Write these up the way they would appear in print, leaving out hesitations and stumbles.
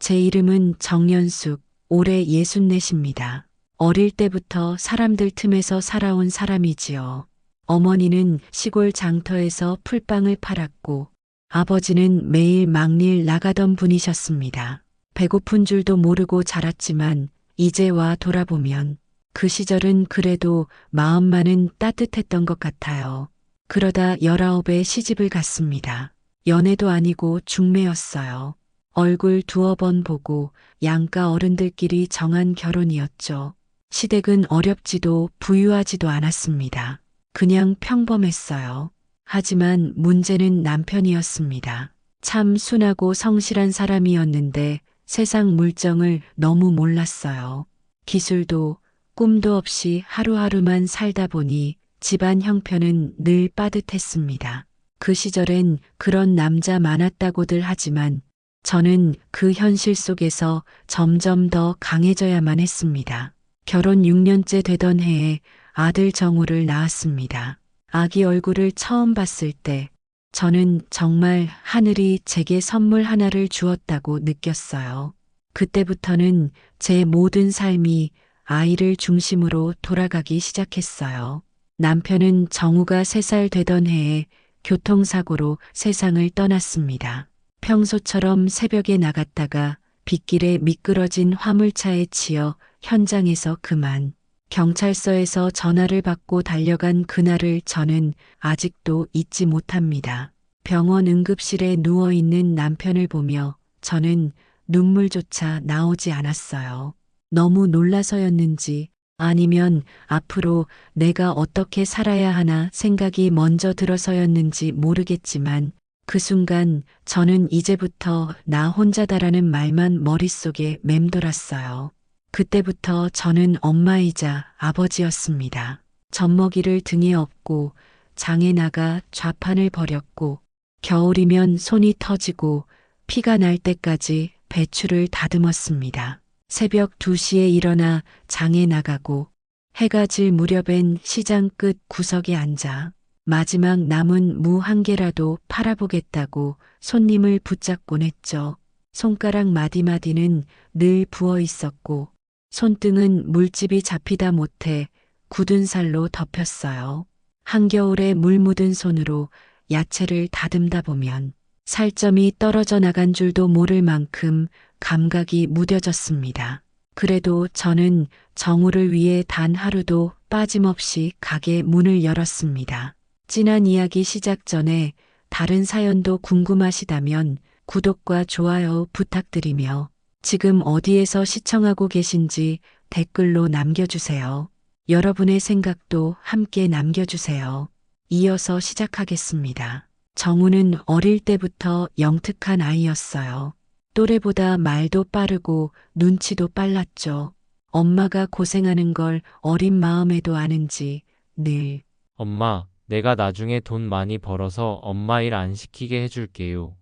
제 이름은 정연숙, 올해 64입니다. 어릴 때부터 사람들 틈에서 살아온 사람이지요. 어머니는 시골 장터에서 풀빵을 팔았고, 아버지는 매일 막일 나가던 분이셨습니다. 배고픈 줄도 모르고 자랐지만, 이제 와 돌아보면, 그 시절은 그래도 마음만은 따뜻했던 것 같아요. 그러다 19에 시집을 갔습니다. 연애도 아니고 중매였어요. 얼굴 두어 번 보고 양가 어른들끼리 정한 결혼이었죠. 시댁은 어렵지도 부유하지도 않았습니다. 그냥 평범했어요. 하지만 문제는 남편이었습니다. 참 순하고 성실한 사람이었는데 세상 물정을 너무 몰랐어요. 기술도 꿈도 없이 하루하루만 살다 보니 집안 형편은 늘 빠듯했습니다. 그 시절엔 그런 남자 많았다고들 하지만 저는 그 현실 속에서 점점 더 강해져야만 했습니다. 결혼 6년째 되던 해에 아들 정우를 낳았습니다. 아기 얼굴을 처음 봤을 때 저는 정말 하늘이 제게 선물 하나를 주었다고 느꼈어요. 그때부터는 제 모든 삶이 아이를 중심으로 돌아가기 시작했어요. 남편은 정우가 3살 되던 해에 교통사고로 세상을 떠났습니다. 평소처럼 새벽에 나갔다가 빗길에 미끄러진 화물차에 치여 현장에서 그만. 경찰서에서 전화를 받고 달려간 그날을 저는 아직도 잊지 못합니다. 병원 응급실에 누워있는 남편을 보며 저는 눈물조차 나오지 않았어요. 너무 놀라서였는지 아니면 앞으로 내가 어떻게 살아야 하나 생각이 먼저 들어서였는지 모르겠지만 그 순간 저는 이제부터 나 혼자다라는 말만 머릿속에 맴돌았어요. 그때부터 저는 엄마이자 아버지였습니다. 젖먹이를 등에 업고 장에 나가 좌판을 벌였고 겨울이면 손이 터지고 피가 날 때까지 배추를 다듬었습니다. 새벽 2시에 일어나 장에 나가고 해가 질 무렵엔 시장 끝 구석에 앉아 마지막 남은 무 한 개라도 팔아보겠다고 손님을 붙잡곤 했죠. 손가락 마디마디는 늘 부어 있었고 손등은 물집이 잡히다 못해 굳은 살로 덮였어요. 한겨울에 물 묻은 손으로 야채를 다듬다 보면 살점이 떨어져 나간 줄도 모를 만큼 감각이 무뎌졌습니다. 그래도 저는 정우를 위해 단 하루도 빠짐없이 가게 문을 열었습니다. 진한 이야기 시작 전에 다른 사연도 궁금하시다면 구독과 좋아요 부탁드리며 지금 어디에서 시청하고 계신지 댓글로 남겨주세요. 여러분의 생각도 함께 남겨주세요. 이어서 시작하겠습니다. 정우는 어릴 때부터 영특한 아이였어요. 또래보다 말도 빠르고 눈치도 빨랐죠. 엄마가 고생하는 걸 어린 마음에도 아는지 늘 엄마, 내가 나중에 돈 많이 벌어서 엄마 일 안 시키게 해줄게요.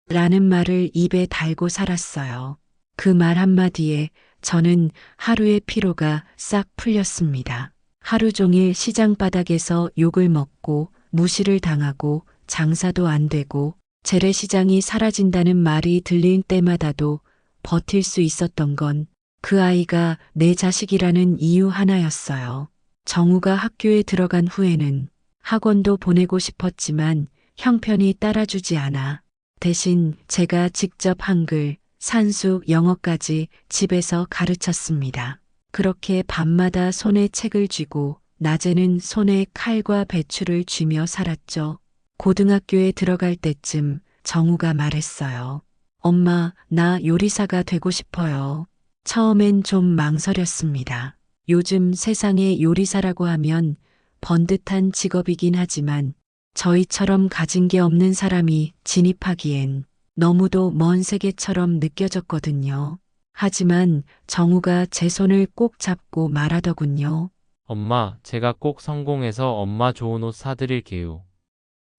라는 말을 입에 달고 살았어요. 그 말 한마디에 저는 하루의 피로가 싹 풀렸습니다. 하루 종일 시장 바닥에서 욕을 먹고 무시를 당하고 장사도 안 되고 재래시장이 사라진다는 말이 들릴 때마다도 버틸 수 있었던 건 그 아이가 내 자식이라는 이유 하나였어요. 정우가 학교에 들어간 후에는 학원도 보내고 싶었지만 형편이 따라주지 않아 대신 제가 직접 한글, 산수, 영어까지 집에서 가르쳤습니다. 그렇게 밤마다 손에 책을 쥐고 낮에는 손에 칼과 배추를 쥐며 살았죠. 고등학교에 들어갈 때쯤 정우가 말했어요. 엄마, 나 요리사가 되고 싶어요. 처음엔 좀 망설였습니다. 요즘 세상에 요리사라고 하면 번듯한 직업이긴 하지만 저희처럼 가진 게 없는 사람이 진입하기엔 너무도 먼 세계처럼 느껴졌거든요. 하지만 정우가 제 손을 꼭 잡고 말하더군요. 엄마, 제가 꼭 성공해서 엄마 좋은 옷 사드릴게요.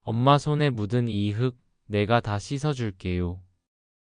엄마 손에 묻은 이 흙 내가 다 씻어줄게요.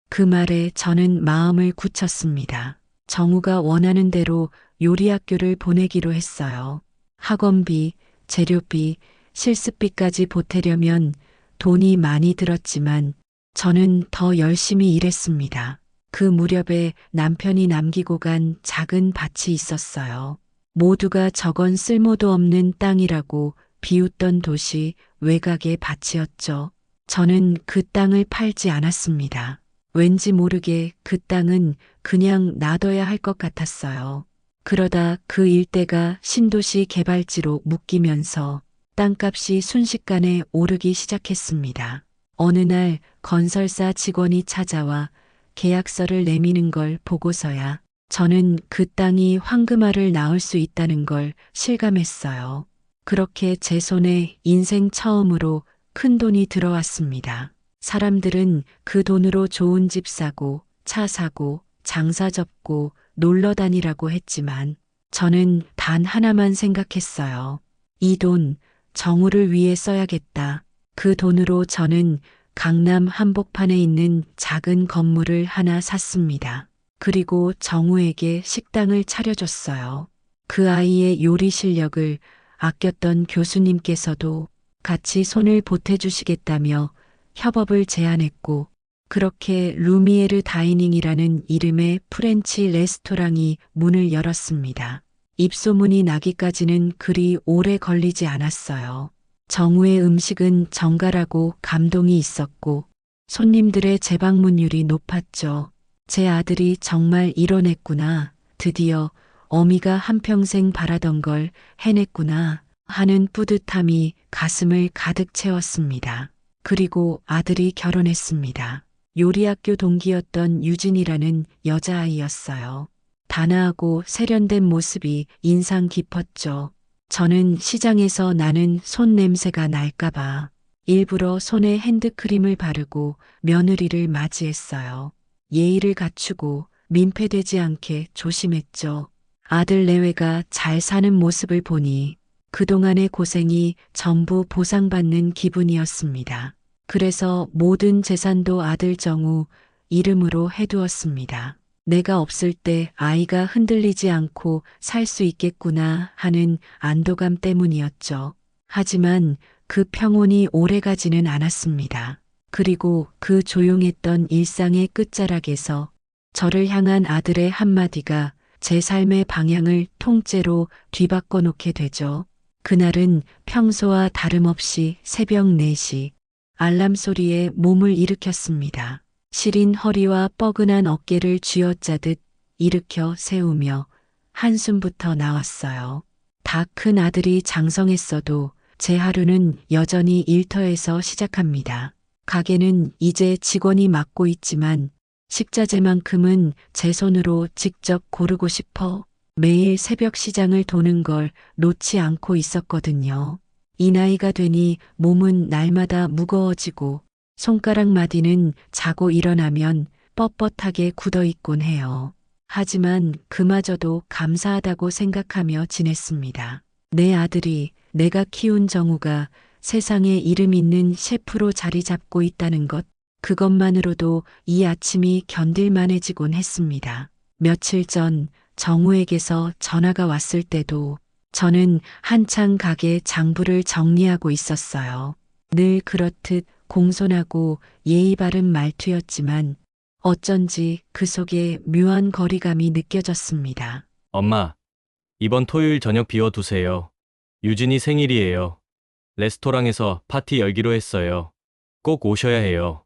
그 말에 저는 마음을 굳혔습니다. 정우가 원하는 대로 요리학교를 보내기로 했어요. 학원비, 재료비, 실습비까지 보태려면 돈이 많이 들었지만 저는 더 열심히 일했습니다. 그 무렵에 남편이 남기고 간 작은 밭이 있었어요. 모두가 저건 쓸모도 없는 땅이라고 비웃던 도시 외곽의 밭이었죠. 저는 그 땅을 팔지 않았습니다. 왠지 모르게 그 땅은 그냥 놔둬야 할 것 같았어요. 그러다 그 일대가 신도시 개발지로 묶이면서 땅값이 순식간에 오르기 시작했습니다. 어느 날 건설사 직원이 찾아와 계약서를 내미는 걸 보고서야 저는 그 땅이 황금알을 낳을 수 있다는 걸 실감했어요. 그렇게 제 손에 인생 처음으로 큰 돈이 들어왔습니다. 사람들은 그 돈으로 좋은 집 사고, 차 사고, 장사 접고, 놀러 다니라고 했지만 저는 단 하나만 생각했어요. 이 돈, 정우를 위해 써야겠다. 그 돈으로 저는 강남 한복판에 있는 작은 건물을 하나 샀습니다. 그리고 정우에게 식당을 차려줬어요. 그 아이의 요리 실력을 아꼈던 교수님께서도 같이 손을 보태주시겠다며 협업을 제안했고, 그렇게 루미에르 다이닝이라는 이름의 프렌치 레스토랑이 문을 열었습니다. 입소문이 나기까지는 그리 오래 걸리지 않았어요. 정우의 음식은 정갈하고 감동이 있었고 손님들의 재방문율이 높았죠. 제 아들이 정말 이뤄냈구나. 드디어 어미가 한평생 바라던 걸 해냈구나 하는 뿌듯함이 가슴을 가득 채웠습니다. 그리고 아들이 결혼했습니다. 요리학교 동기였던 유진이라는 여자아이였어요. 단아하고 세련된 모습이 인상 깊었죠. 저는 시장에서 나는 손 냄새가 날까봐 일부러 손에 핸드크림을 바르고 며느리를 맞이했어요. 예의를 갖추고 민폐되지 않게 조심했죠. 아들 내외가 잘 사는 모습을 보니 그동안의 고생이 전부 보상받는 기분이었습니다. 그래서 모든 재산도 아들 정우 이름으로 해두었습니다. 내가 없을 때 아이가 흔들리지 않고 살 수 있겠구나 하는 안도감 때문이었죠. 하지만 그 평온이 오래가지는 않았습니다. 그리고 그 조용했던 일상의 끝자락에서 저를 향한 아들의 한마디가 제 삶의 방향을 통째로 뒤바꿔 놓게 되죠. 그날은 평소와 다름없이 새벽 4시 알람 소리에 몸을 일으켰습니다. 시린 허리와 뻐근한 어깨를 쥐어짜듯 일으켜 세우며 한숨부터 나왔어요. 다 큰 아들이 장성했어도 제 하루는 여전히 일터에서 시작합니다. 가게는 이제 직원이 맡고 있지만 식자재만큼은 제 손으로 직접 고르고 싶어 매일 새벽 시장을 도는 걸 놓지 않고 있었거든요. 이 나이가 되니 몸은 날마다 무거워지고 손가락 마디는 자고 일어나면 뻣뻣하게 굳어 있곤 해요. 하지만 그마저도 감사하다고 생각하며 지냈습니다. 내 아들이, 내가 키운 정우가 세상에 이름 있는 셰프로 자리 잡고 있다는 것, 그것만으로도 이 아침이 견딜만해지곤 했습니다. 며칠 전 정우에게서 전화가 왔을 때도 저는 한창 가게 장부를 정리하고 있었어요. 늘 그렇듯 공손하고 예의 바른 말투였지만 어쩐지 그 속에 묘한 거리감이 느껴졌습니다. 엄마, 이번 토요일 저녁 비워두세요. 유진이 생일이에요. 레스토랑에서 파티 열기로 했어요. 꼭 오셔야 해요.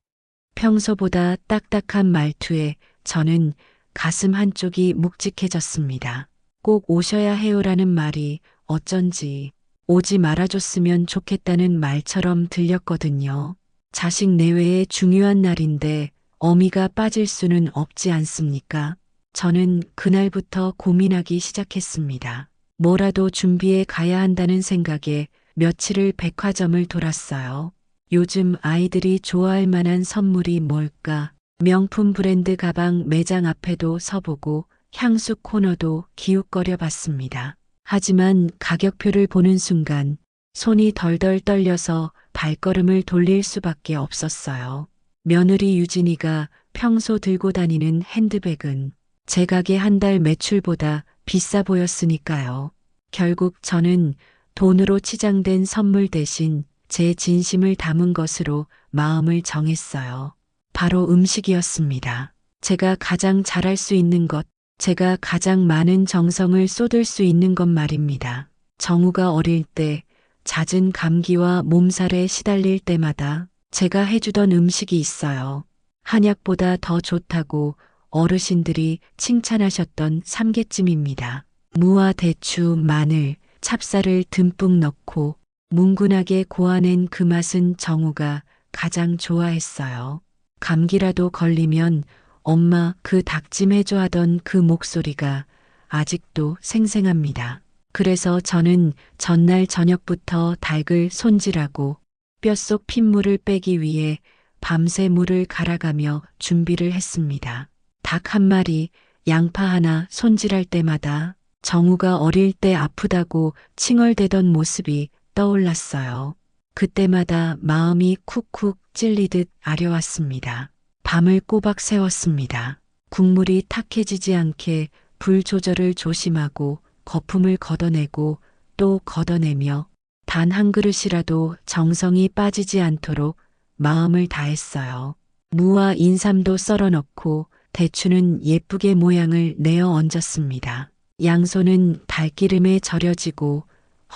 평소보다 딱딱한 말투에 저는 가슴 한쪽이 묵직해졌습니다. 꼭 오셔야 해요라는 말이 어쩐지 오지 말아줬으면 좋겠다는 말처럼 들렸거든요. 자식 내외의 중요한 날인데 어미가 빠질 수는 없지 않습니까? 저는 그날부터 고민하기 시작했습니다. 뭐라도 준비해 가야 한다는 생각에 며칠을 백화점을 돌았어요. 요즘 아이들이 좋아할 만한 선물이 뭘까? 명품 브랜드 가방 매장 앞에도 서보고 향수 코너도 기웃거려 봤습니다. 하지만 가격표를 보는 순간 손이 덜덜 떨려서 발걸음을 돌릴 수밖에 없었어요. 며느리 유진이가 평소 들고 다니는 핸드백은 제 가게 한 달 매출보다 비싸 보였으니까요. 결국 저는 돈으로 치장된 선물 대신 제 진심을 담은 것으로 마음을 정했어요. 바로 음식이었습니다. 제가 가장 잘할 수 있는 것, 제가 가장 많은 정성을 쏟을 수 있는 것 말입니다. 정우가 어릴 때 잦은 감기와 몸살에 시달릴 때마다 제가 해주던 음식이 있어요. 한약보다 더 좋다고 어르신들이 칭찬하셨던 삼계찜입니다. 무와 대추, 마늘, 찹쌀을 듬뿍 넣고 뭉근하게 고아낸 그 맛은 정우가 가장 좋아했어요. 감기라도 걸리면 엄마 그 닭찜 해줘 하던 그 목소리가 아직도 생생합니다. 그래서 저는 전날 저녁부터 닭을 손질하고 뼛속 핏물을 빼기 위해 밤새 물을 갈아가며 준비를 했습니다. 닭 한 마리, 양파 하나 손질할 때마다 정우가 어릴 때 아프다고 칭얼대던 모습이 떠올랐어요. 그때마다 마음이 쿡쿡 찔리듯 아려왔습니다. 밤을 꼬박 새웠습니다. 국물이 탁해지지 않게 불 조절을 조심하고 거품을 걷어내고 또 걷어내며 단 한 그릇이라도 정성이 빠지지 않도록 마음을 다했어요. 무와 인삼도 썰어 넣고 대추는 예쁘게 모양을 내어 얹었습니다. 양손은 달기름에 절여지고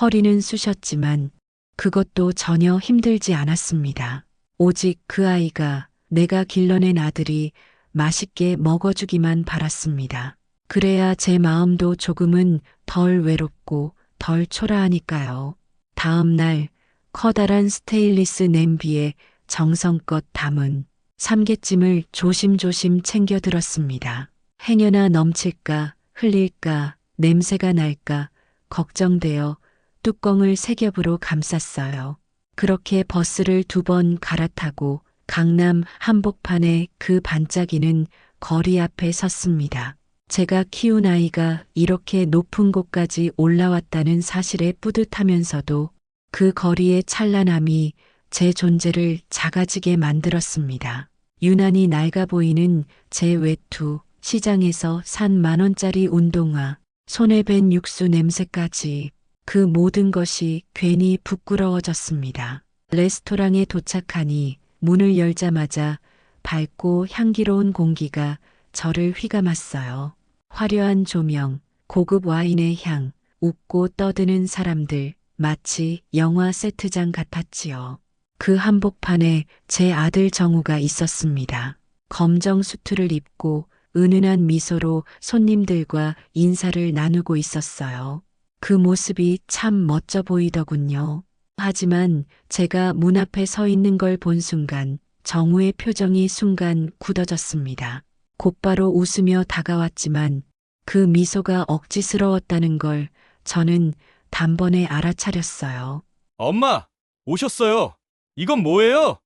허리는 쑤셨지만 그것도 전혀 힘들지 않았습니다. 오직 그 아이가, 내가 길러낸 아들이 맛있게 먹어주기만 바랐습니다. 그래야 제 마음도 조금은 덜 외롭고 덜 초라하니까요. 다음 날 커다란 스테인리스 냄비에 정성껏 담은 삼계찜을 조심조심 챙겨 들었습니다. 행여나 넘칠까, 흘릴까, 냄새가 날까 걱정되어 뚜껑을 세 겹으로 감쌌어요. 그렇게 버스를 2번 갈아타고 강남 한복판에 그 반짝이는 거리 앞에 섰습니다. 제가 키운 아이가 이렇게 높은 곳까지 올라왔다는 사실에 뿌듯하면서도 그 거리의 찬란함이 제 존재를 작아지게 만들었습니다. 유난히 낡아 보이는 제 외투, 시장에서 산 10,000원짜리 운동화, 손에 밴 육수 냄새까지 그 모든 것이 괜히 부끄러워졌습니다. 레스토랑에 도착하니 문을 열자마자 밝고 향기로운 공기가 저를 휘감았어요. 화려한 조명, 고급 와인의 향, 웃고 떠드는 사람들, 마치 영화 세트장 같았지요. 그 한복판에 제 아들 정우가 있었습니다. 검정 수트를 입고 은은한 미소로 손님들과 인사를 나누고 있었어요. 그 모습이 참 멋져 보이더군요. 하지만 제가 문 앞에 서 있는 걸 본 순간 정우의 표정이 순간 굳어졌습니다. 곧바로 웃으며 다가왔지만 그 미소가 억지스러웠다는 걸 저는 단번에 알아차렸어요. 엄마, 오셨어요. 이건 뭐예요?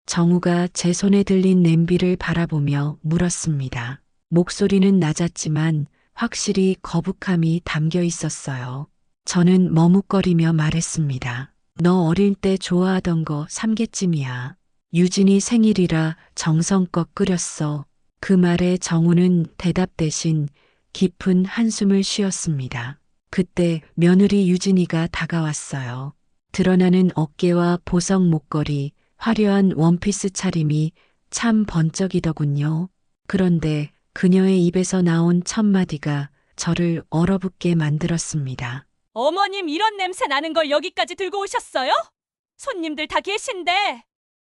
정우가 제 손에 들린 냄비를 바라보며 물었습니다. 목소리는 낮았지만 확실히 거북함이 담겨 있었어요. 저는 머뭇거리며 말했습니다. 너 어릴 때 좋아하던 거 삼계찜이야. 유진이 생일이라 정성껏 끓였어. 그 말에 정우는 대답 대신 깊은 한숨을 쉬었습니다. 그때 며느리 유진이가 다가왔어요. 드러나는 어깨와 보석 목걸이, 화려한 원피스 차림이 참 번쩍이더군요. 그런데 그녀의 입에서 나온 첫 마디가 저를 얼어붙게 만들었습니다. 어머님 이런 냄새 나는 걸 여기까지 들고 오셨어요? 손님들 다 계신데.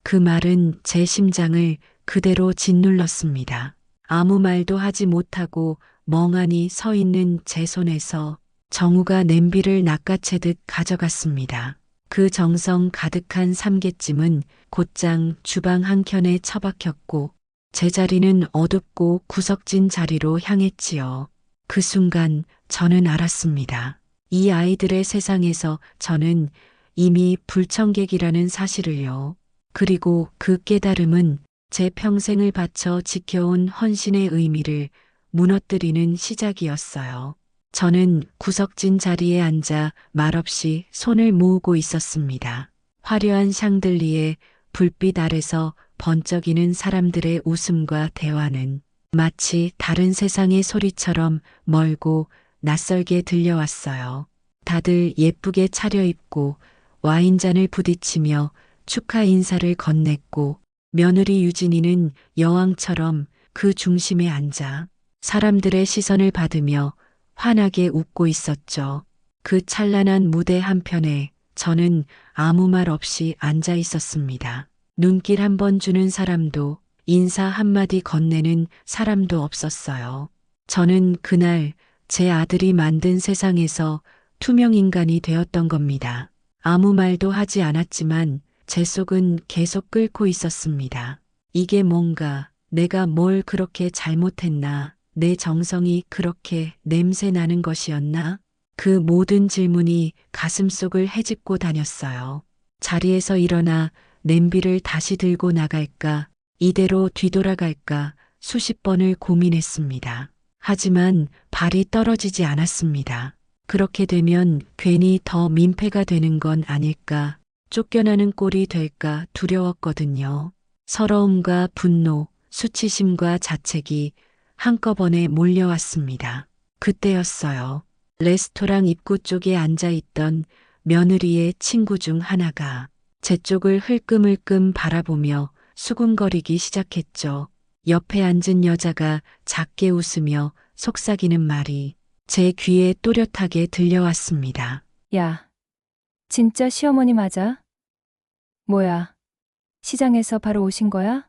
그 말은 제 심장을 그대로 짓눌렀습니다. 아무 말도 하지 못하고 멍하니 서 있는 제 손에서 정우가 냄비를 낚아채듯 가져갔습니다. 그 정성 가득한 삼계찜은 곧장 주방 한켠에 처박혔고 제자리는 어둡고 구석진 자리로 향했지요. 그 순간 저는 알았습니다. 이 아이들의 세상에서 저는 이미 불청객이라는 사실을요. 그리고 그 깨달음은 제 평생을 바쳐 지켜온 헌신의 의미를 무너뜨리는 시작이었어요. 저는 구석진 자리에 앉아 말없이 손을 모으고 있었습니다. 화려한 샹들리에 불빛 아래서 번쩍이는 사람들의 웃음과 대화는 마치 다른 세상의 소리처럼 멀고 낯설게 들려왔어요. 다들 예쁘게 차려입고 와인잔을 부딪히며 축하 인사를 건넸고 며느리 유진이는 여왕처럼 그 중심에 앉아 사람들의 시선을 받으며 환하게 웃고 있었죠. 그 찬란한 무대 한편에 저는 아무 말 없이 앉아 있었습니다. 눈길 한 번 주는 사람도 인사 한마디 건네는 사람도 없었어요. 저는 그날 제 아들이 만든 세상에서 투명 인간이 되었던 겁니다. 아무 말도 하지 않았지만 제 속은 계속 끓고 있었습니다. 이게 뭔가 내가 뭘 그렇게 잘못했나? 내 정성이 그렇게 냄새 나는 것이었나? 그 모든 질문이 가슴속을 헤집고 다녔어요. 자리에서 일어나 냄비를 다시 들고 나갈까? 이대로 뒤돌아갈까? 수십 번을 고민했습니다. 하지만 발이 떨어지지 않았습니다. 그렇게 되면 괜히 더 민폐가 되는 건 아닐까? 쫓겨나는 꼴이 될까 두려웠거든요. 서러움과 분노, 수치심과 자책이 한꺼번에 몰려왔습니다. 그때였어요. 레스토랑 입구 쪽에 앉아있던 며느리의 친구 중 하나가 제 쪽을 흘끔흘끔 바라보며 수군거리기 시작했죠. 옆에 앉은 여자가 작게 웃으며 속삭이는 말이 제 귀에 또렷하게 들려왔습니다. 야, 진짜 시어머니 맞아? 뭐야, 시장에서 바로 오신 거야?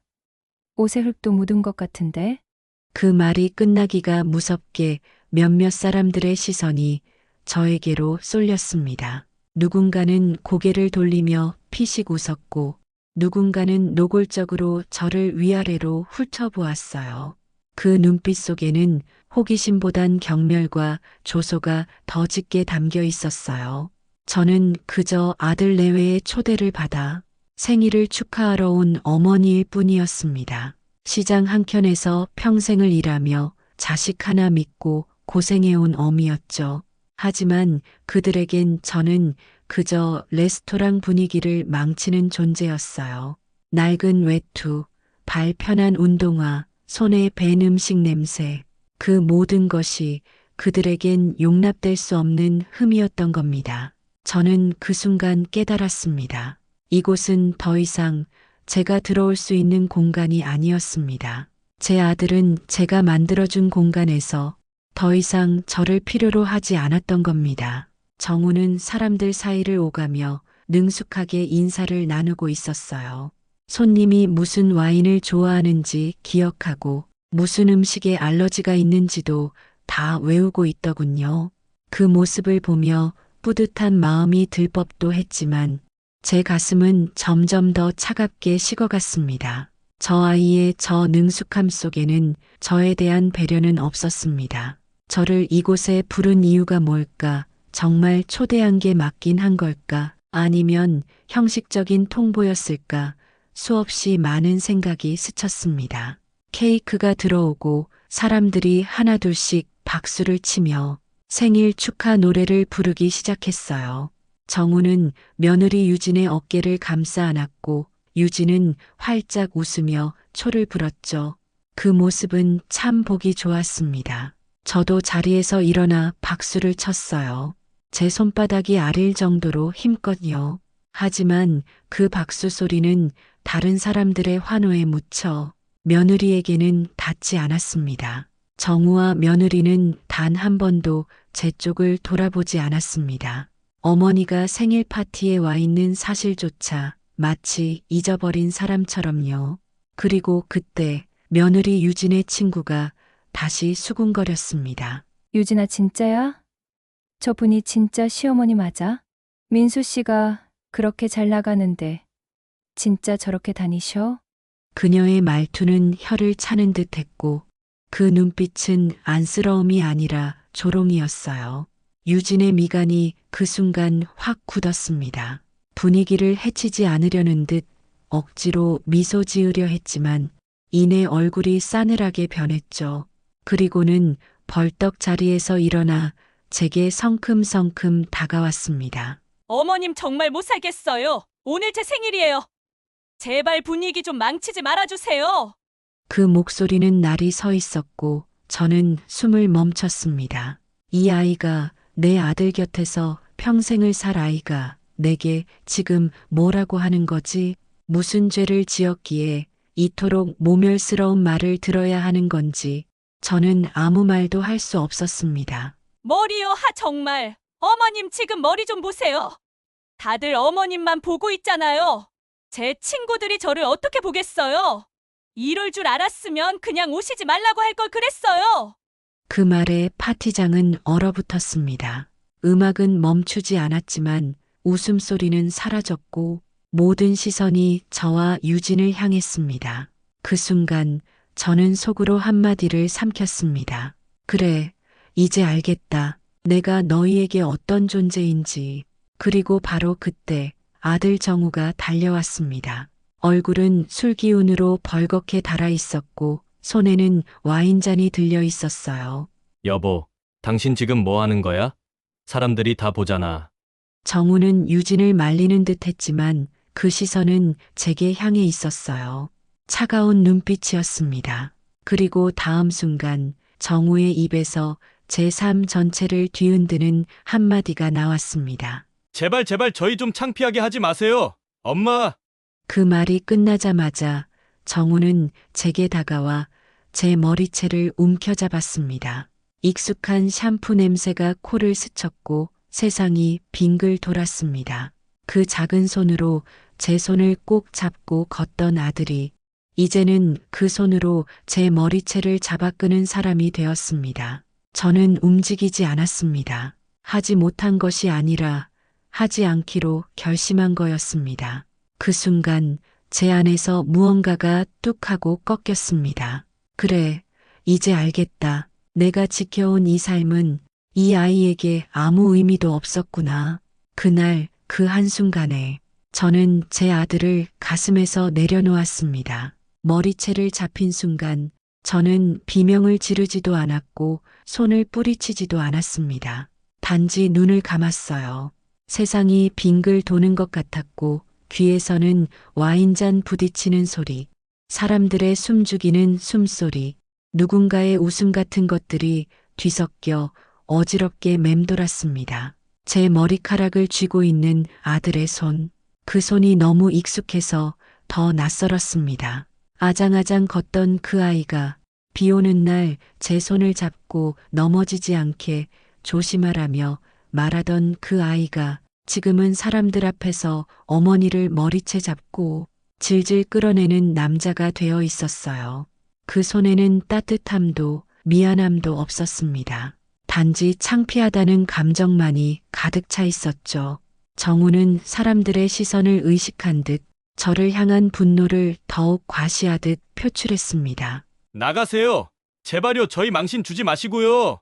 옷에 흙도 묻은 것 같은데? 그 말이 끝나기가 무섭게 몇몇 사람들의 시선이 저에게로 쏠렸습니다. 누군가는 고개를 돌리며 피식 웃었고 누군가는 노골적으로 저를 위아래로 훑어보았어요. 그 눈빛 속에는 호기심보단 경멸과 조소가 더 짙게 담겨 있었어요. 저는 그저 아들 내외의 초대를 받아 생일을 축하하러 온 어머니일 뿐이었습니다. 시장 한켠에서 평생을 일하며 자식 하나 믿고 고생해온 어미였죠. 하지만 그들에겐 저는 그저 레스토랑 분위기를 망치는 존재였어요. 낡은 외투, 발 편한 운동화, 손에 밴 음식 냄새, 그 모든 것이 그들에겐 용납될 수 없는 흠이었던 겁니다. 저는 그 순간 깨달았습니다. 이곳은 더 이상 제가 들어올 수 있는 공간이 아니었습니다. 제 아들은 제가 만들어준 공간에서 더 이상 저를 필요로 하지 않았던 겁니다. 정우는 사람들 사이를 오가며 능숙하게 인사를 나누고 있었어요. 손님이 무슨 와인을 좋아하는지 기억하고 무슨 음식에 알러지가 있는지도 다 외우고 있더군요. 그 모습을 보며 뿌듯한 마음이 들 법도 했지만 제 가슴은 점점 더 차갑게 식어갔습니다. 저 아이의 저 능숙함 속에는 저에 대한 배려는 없었습니다. 저를 이곳에 부른 이유가 뭘까? 정말 초대한 게 맞긴 한 걸까? 아니면 형식적인 통보였을까? 수없이 많은 생각이 스쳤습니다. 케이크가 들어오고 사람들이 하나둘씩 박수를 치며 생일 축하 노래를 부르기 시작했어요. 정우는 며느리 유진의 어깨를 감싸 안았고 유진은 활짝 웃으며 초를 불었죠. 그 모습은 참 보기 좋았습니다. 저도 자리에서 일어나 박수를 쳤어요. 제 손바닥이 아릴 정도로 힘껏요. 하지만 그 박수 소리는 다른 사람들의 환호에 묻혀 며느리에게는 닿지 않았습니다. 정우와 며느리는 단 한 번도 제 쪽을 돌아보지 않았습니다. 어머니가 생일 파티에 와 있는 사실조차 마치 잊어버린 사람처럼요. 그리고 그때 며느리 유진의 친구가 다시 수군거렸습니다. 유진아, 진짜야? 저분이 진짜 시어머니 맞아? 민수 씨가 그렇게 잘 나가는데 진짜 저렇게 다니셔? 그녀의 말투는 혀를 차는 듯 했고 그 눈빛은 안쓰러움이 아니라 조롱이었어요. 유진의 미간이 그 순간 확 굳었습니다. 분위기를 해치지 않으려는 듯 억지로 미소 지으려 했지만 이내 얼굴이 싸늘하게 변했죠. 그리고는 벌떡 자리에서 일어나 제게 성큼성큼 다가왔습니다. 어머님 정말 못 살겠어요. 오늘 제 생일이에요. 제발 분위기 좀 망치지 말아주세요. 그 목소리는 날이 서 있었고 저는 숨을 멈췄습니다. 이 아이가 내 아들 곁에서 평생을 살 아이가 내게 지금 뭐라고 하는 거지? 무슨 죄를 지었기에 이토록 모멸스러운 말을 들어야 하는 건지 저는 아무 말도 할 수 없었습니다. 머리요, 정말. 어머님 지금 머리 좀 보세요. 다들 어머님만 보고 있잖아요. 제 친구들이 저를 어떻게 보겠어요? 이럴 줄 알았으면 그냥 오시지 말라고 할 걸 그랬어요. 그 말에 파티장은 얼어붙었습니다. 음악은 멈추지 않았지만 웃음소리는 사라졌고 모든 시선이 저와 유진을 향했습니다. 그 순간 저는 속으로 한마디를 삼켰습니다. 그래, 이제 알겠다. 내가 너희에게 어떤 존재인지. 그리고 바로 그때 아들 정우가 달려왔습니다. 얼굴은 술 기운으로 벌겋게 달아 있었고 손에는 와인잔이 들려 있었어요. 여보, 당신 지금 뭐 하는 거야? 사람들이 다 보잖아. 정우는 유진을 말리는 듯 했지만 그 시선은 제게 향해 있었어요. 차가운 눈빛이었습니다. 그리고 다음 순간 정우의 입에서 제 삶 전체를 뒤흔드는 한마디가 나왔습니다. 제발 저희 좀 창피하게 하지 마세요. 엄마! 그 말이 끝나자마자 정우는 제게 다가와 제 머리채를 움켜잡았습니다. 익숙한 샴푸 냄새가 코를 스쳤고 세상이 빙글 돌았습니다. 그 작은 손으로 제 손을 꼭 잡고 걷던 아들이 이제는 그 손으로 제 머리채를 잡아 끄는 사람이 되었습니다. 저는 움직이지 않았습니다. 하지 못한 것이 아니라 하지 않기로 결심한 거였습니다. 그 순간 제 안에서 무언가가 뚝 하고 꺾였습니다. 그래, 이제 알겠다. 내가 지켜온 이 삶은 이 아이에게 아무 의미도 없었구나. 그날 그 한순간에 저는 제 아들을 가슴에서 내려놓았습니다. 머리채를 잡힌 순간 저는 비명을 지르지도 않았고 손을 뿌리치지도 않았습니다. 단지 눈을 감았어요. 세상이 빙글 도는 것 같았고 귀에서는 와인잔 부딪히는 소리, 사람들의 숨죽이는 숨소리, 누군가의 웃음 같은 것들이 뒤섞여 어지럽게 맴돌았습니다. 제 머리카락을 쥐고 있는 아들의 손, 그 손이 너무 익숙해서 더 낯설었습니다. 아장아장 걷던 그 아이가 비 오는 날 제 손을 잡고 넘어지지 않게 조심하라며 말하던 그 아이가 지금은 사람들 앞에서 어머니를 머리채 잡고 질질 끌어내는 남자가 되어 있었어요. 그 손에는 따뜻함도 미안함도 없었습니다. 단지 창피하다는 감정만이 가득 차 있었죠. 정우는 사람들의 시선을 의식한 듯 저를 향한 분노를 더욱 과시하듯 표출했습니다. 나가세요. 제발요, 저희 망신 주지 마시고요.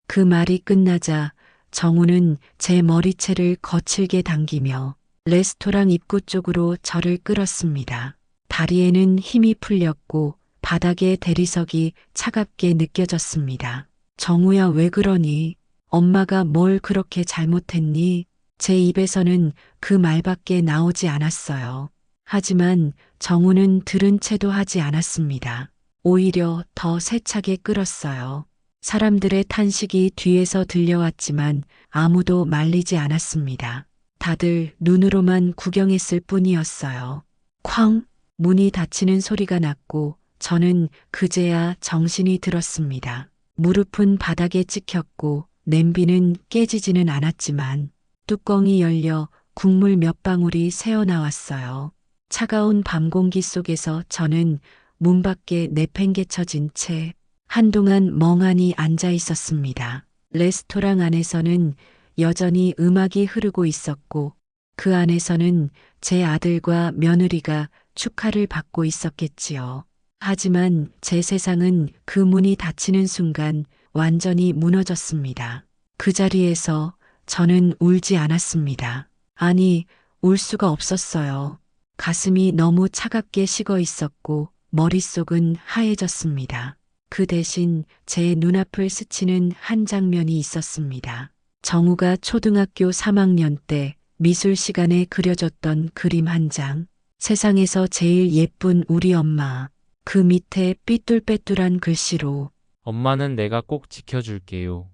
그 말이 끝나자 정우는 제 머리채를 거칠게 당기며 레스토랑 입구 쪽으로 저를 끌었습니다. 다리에는 힘이 풀렸고 바닥에 대리석이 차갑게 느껴졌습니다. 정우야, 왜 그러니? 엄마가 뭘 그렇게 잘못했니? 제 입에서는 그 말밖에 나오지 않았어요. 하지만 정우는 들은 채도 하지 않았습니다. 오히려 더 세차게 끌었어요. 사람들의 탄식이 뒤에서 들려왔지만 아무도 말리지 않았습니다. 다들 눈으로만 구경했을 뿐이었어요. 쾅! 문이 닫히는 소리가 났고 저는 그제야 정신이 들었습니다. 무릎은 바닥에 찍혔고 냄비는 깨지지는 않았지만 뚜껑이 열려 국물 몇 방울이 새어나왔어요. 차가운 밤 공기 속에서 저는 문 밖에 내팽개쳐진 채 한동안 멍하니 앉아 있었습니다. 레스토랑 안에서는 여전히 음악이 흐르고 있었고 그 안에서는 제 아들과 며느리가 축하를 받고 있었겠지요. 하지만 제 세상은 그 문이 닫히는 순간 완전히 무너졌습니다. 그 자리에서 저는 울지 않았습니다. 아니, 울 수가 없었어요. 가슴이 너무 차갑게 식어 있었고 머릿속은 하얘졌습니다. 그 대신 제 눈앞을 스치는 한 장면이 있었습니다. 정우가 초등학교 3학년 때 미술 시간에 그려줬던 그림 한 장. 세상에서 제일 예쁜 우리 엄마. 그 밑에 삐뚤빼뚤한 글씨로 엄마는 내가 꼭 지켜줄게요.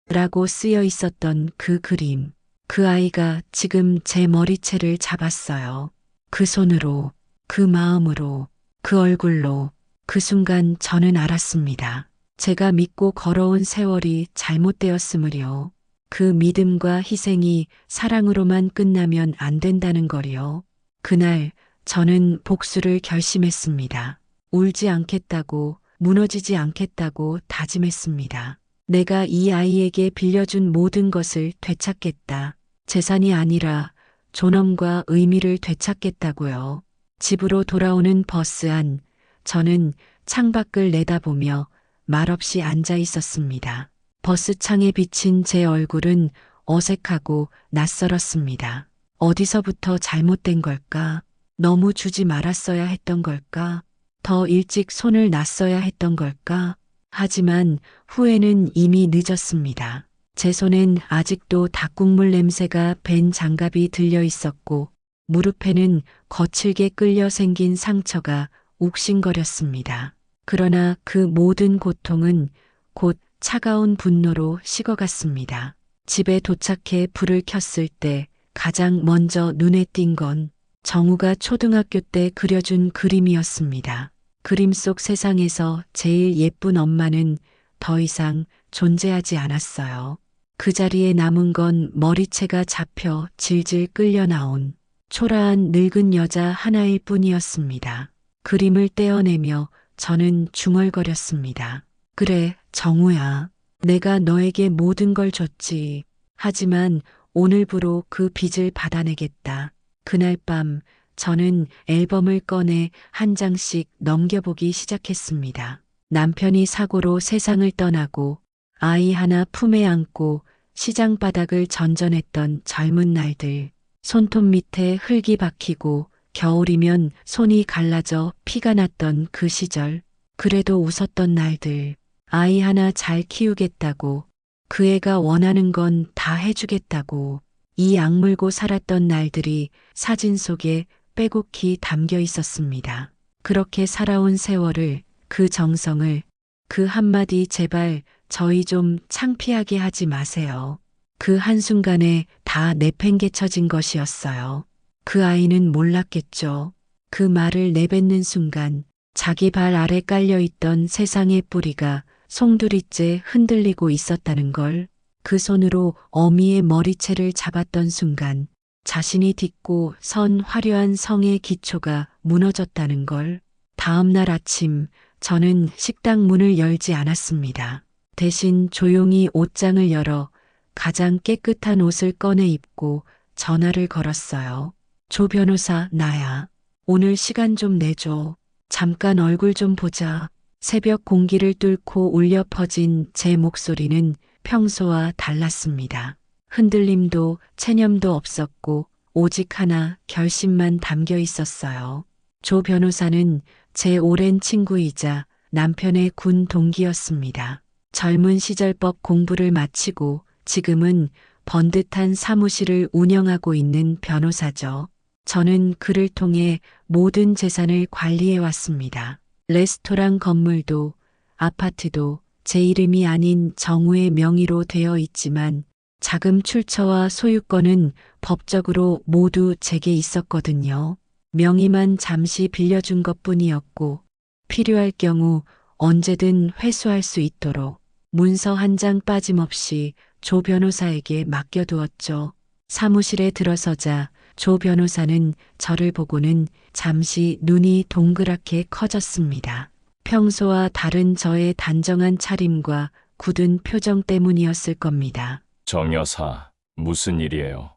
라고 쓰여 있었던 그 그림. 그 아이가 지금 제 머리채를 잡았어요. 그 손으로, 그 마음으로, 그 얼굴로. 그 순간 저는 알았습니다. 제가 믿고 걸어온 세월이 잘못되었음을요. 그 믿음과 희생이 사랑으로만 끝나면 안 된다는 거리요. 그날 저는 복수를 결심했습니다. 울지 않겠다고, 무너지지 않겠다고 다짐했습니다. 내가 이 아이에게 빌려준 모든 것을 되찾겠다. 재산이 아니라 존엄과 의미를 되찾겠다고요. 집으로 돌아오는 버스 안, 저는 창밖을 내다보며 말없이 앉아 있었습니다. 버스 창에 비친 제 얼굴은 어색하고 낯설었습니다. 어디서부터 잘못된 걸까? 너무 주지 말았어야 했던 걸까? 더 일찍 손을 놨어야 했던 걸까? 하지만 후회는 이미 늦었습니다. 제 손엔 아직도 닭국물 냄새가 밴 장갑이 들려 있었고 무릎에는 거칠게 끌려 생긴 상처가 욱신거렸습니다. 그러나 그 모든 고통은 곧 차가운 분노로 식어갔습니다. 집에 도착해 불을 켰을 때 가장 먼저 눈에 띈 건 정우가 초등학교 때 그려준 그림이었습니다. 그림 속 세상에서 제일 예쁜 엄마는 더 이상 존재하지 않았어요. 그 자리에 남은 건 머리채가 잡혀 질질 끌려 나온 초라한 늙은 여자 하나일 뿐이었습니다. 그림을 떼어내며 저는 중얼거렸습니다. 그래, 정우야. 내가 너에게 모든 걸 줬지. 하지만 오늘부로 그 빚을 받아내겠다. 그날 밤 저는 앨범을 꺼내 한 장씩 넘겨보기 시작했습니다. 남편이 사고로 세상을 떠나고 아이 하나 품에 안고 시장 바닥을 전전했던 젊은 날들. 손톱 밑에 흙이 박히고 겨울이면 손이 갈라져 피가 났던 그 시절. 그래도 웃었던 날들. 아이 하나 잘 키우겠다고, 그 애가 원하는 건 다 해주겠다고. 이 악물고 살았던 날들이 사진 속에 빼곡히 담겨 있었습니다. 그렇게 살아온 세월을, 그 정성을, 그 한마디 제발 저희 좀 창피하게 하지 마세요. 그 한순간에 다 내팽개쳐진 것이었어요. 그 아이는 몰랐겠죠. 그 말을 내뱉는 순간 자기 발 아래 깔려있던 세상의 뿌리가 송두리째 흔들리고 있었다는 걸. 그 손으로 어미의 머리채를 잡았던 순간 자신이 딛고 선 화려한 성의 기초가 무너졌다는 걸. 다음 날 아침 저는 식당 문을 열지 않았습니다. 대신 조용히 옷장을 열어 가장 깨끗한 옷을 꺼내 입고 전화를 걸었어요. 조 변호사, 나야. 오늘 시간 좀 내줘. 잠깐 얼굴 좀 보자. 새벽 공기를 뚫고 울려 퍼진 제 목소리는 평소와 달랐습니다. 흔들림도 체념도 없었고 오직 하나 결심만 담겨 있었어요. 조 변호사는 제 오랜 친구이자 남편의 군 동기였습니다. 젊은 시절 법 공부를 마치고 지금은 번듯한 사무실을 운영하고 있는 변호사죠. 저는 그를 통해 모든 재산을 관리해 왔습니다. 레스토랑 건물도 아파트도 제 이름이 아닌 정우의 명의로 되어 있지만 자금 출처와 소유권은 법적으로 모두 제게 있었거든요. 명의만 잠시 빌려준 것뿐이었고 필요할 경우 언제든 회수할 수 있도록 문서 한 장 빠짐없이 조 변호사에게 맡겨두었죠. 사무실에 들어서자 조 변호사는 저를 보고는 잠시 눈이 동그랗게 커졌습니다. 평소와 다른 저의 단정한 차림과 굳은 표정 때문이었을 겁니다. 정 여사, 무슨 일이에요?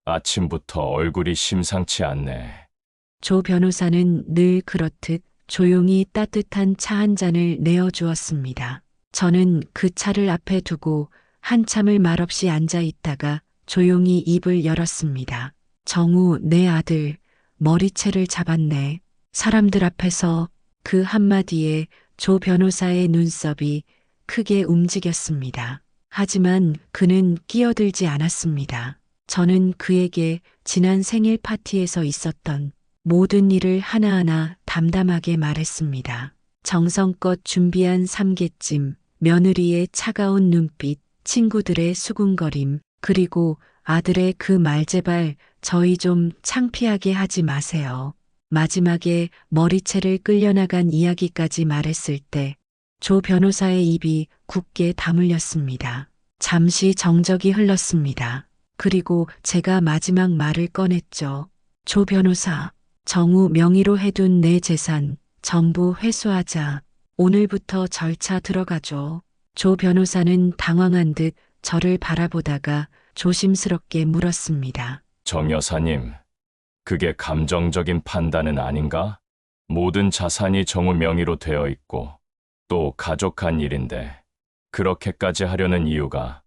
아침부터 얼굴이 심상치 않네. 조 변호사는 늘 그렇듯 조용히 따뜻한 차 한 잔을 내어주었습니다. 저는 그 차를 앞에 두고 한참을 말없이 앉아 있다가 조용히 입을 열었습니다. 정우, 내 아들, 머리채를 잡았네. 사람들 앞에서. 그 한마디에 조 변호사의 눈썹이 크게 움직였습니다. 하지만 그는 끼어들지 않았습니다. 저는 그에게 지난 생일 파티에서 있었던 모든 일을 하나하나 담담하게 말했습니다. 정성껏 준비한 삼계찜, 며느리의 차가운 눈빛, 친구들의 수군거림, 그리고 아들의 그 말 제발 저희 좀 창피하게 하지 마세요. 마지막에 머리채를 끌려나간 이야기까지 말했을 때 조 변호사의 입이 굳게 다물렸습니다. 잠시 정적이 흘렀습니다. 그리고 제가 마지막 말을 꺼냈죠. 조 변호사, 정우 명의로 해둔 내 재산 전부 회수하자. 오늘부터 절차 들어가죠. 조 변호사는 당황한 듯 저를 바라보다가 조심스럽게 물었습니다. 정 여사님, 그게 감정적인 판단은 아닌가? 모든 자산이 정우 명의로 되어 있고 또 가족한 일인데 그렇게까지 하려는 이유가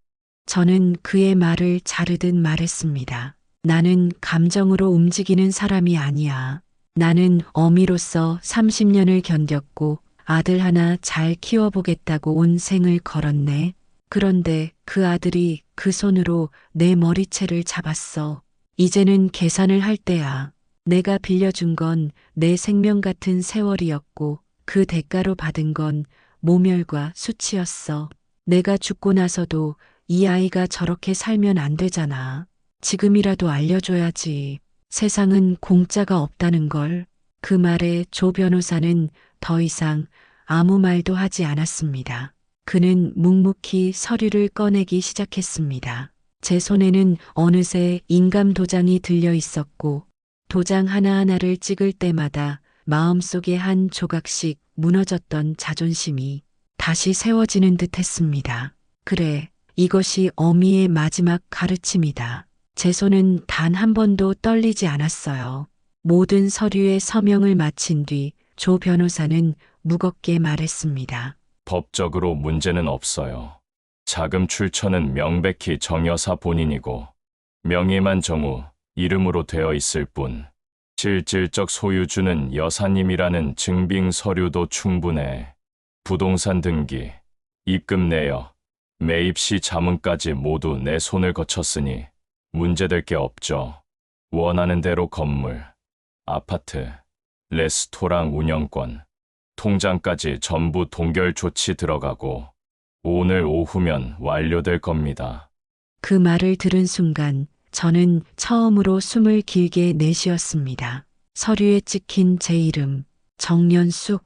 저는 그의 말을 자르듯 말했습니다. 나는 감정으로 움직이는 사람이 아니야. 나는 어미로서 30년을 견뎠고 아들 하나 잘 키워보겠다고 온 생을 걸었네. 그런데 그 아들이 그 손으로 내 머리채를 잡았어. 이제는 계산을 할 때야. 내가 빌려준 건 내 생명 같은 세월이었고 그 대가로 받은 건 모멸과 수치였어. 내가 죽고 나서도 이 아이가 저렇게 살면 안 되잖아. 지금이라도 알려줘야지. 세상은 공짜가 없다는 걸. 그 말에 조 변호사는 더 이상 아무 말도 하지 않았습니다. 그는 묵묵히 서류를 꺼내기 시작했습니다. 제 손에는 어느새 인감 도장이 들려 있었고 도장 하나하나를 찍을 때마다 마음속에 한 조각씩 무너졌던 자존심이 다시 세워지는 듯 했습니다. 그래, 이것이 어미의 마지막 가르침이다. 제 손은 단 한 번도 떨리지 않았어요. 모든 서류에 서명을 마친 뒤 조 변호사는 무겁게 말했습니다. 법적으로 문제는 없어요. 자금 출처는 명백히 정 여사 본인이고 명의만 정우 이름으로 되어 있을 뿐 실질적 소유주는 여사님이라는 증빙 서류도 충분해. 부동산 등기, 입금 내역, 매입 시 자문까지 모두 내 손을 거쳤으니 문제될 게 없죠. 원하는 대로 건물, 아파트, 레스토랑 운영권, 통장까지 전부 동결 조치 들어가고 오늘 오후면 완료될 겁니다. 그 말을 들은 순간 저는 처음으로 숨을 길게 내쉬었습니다. 서류에 찍힌 제 이름, 정연숙.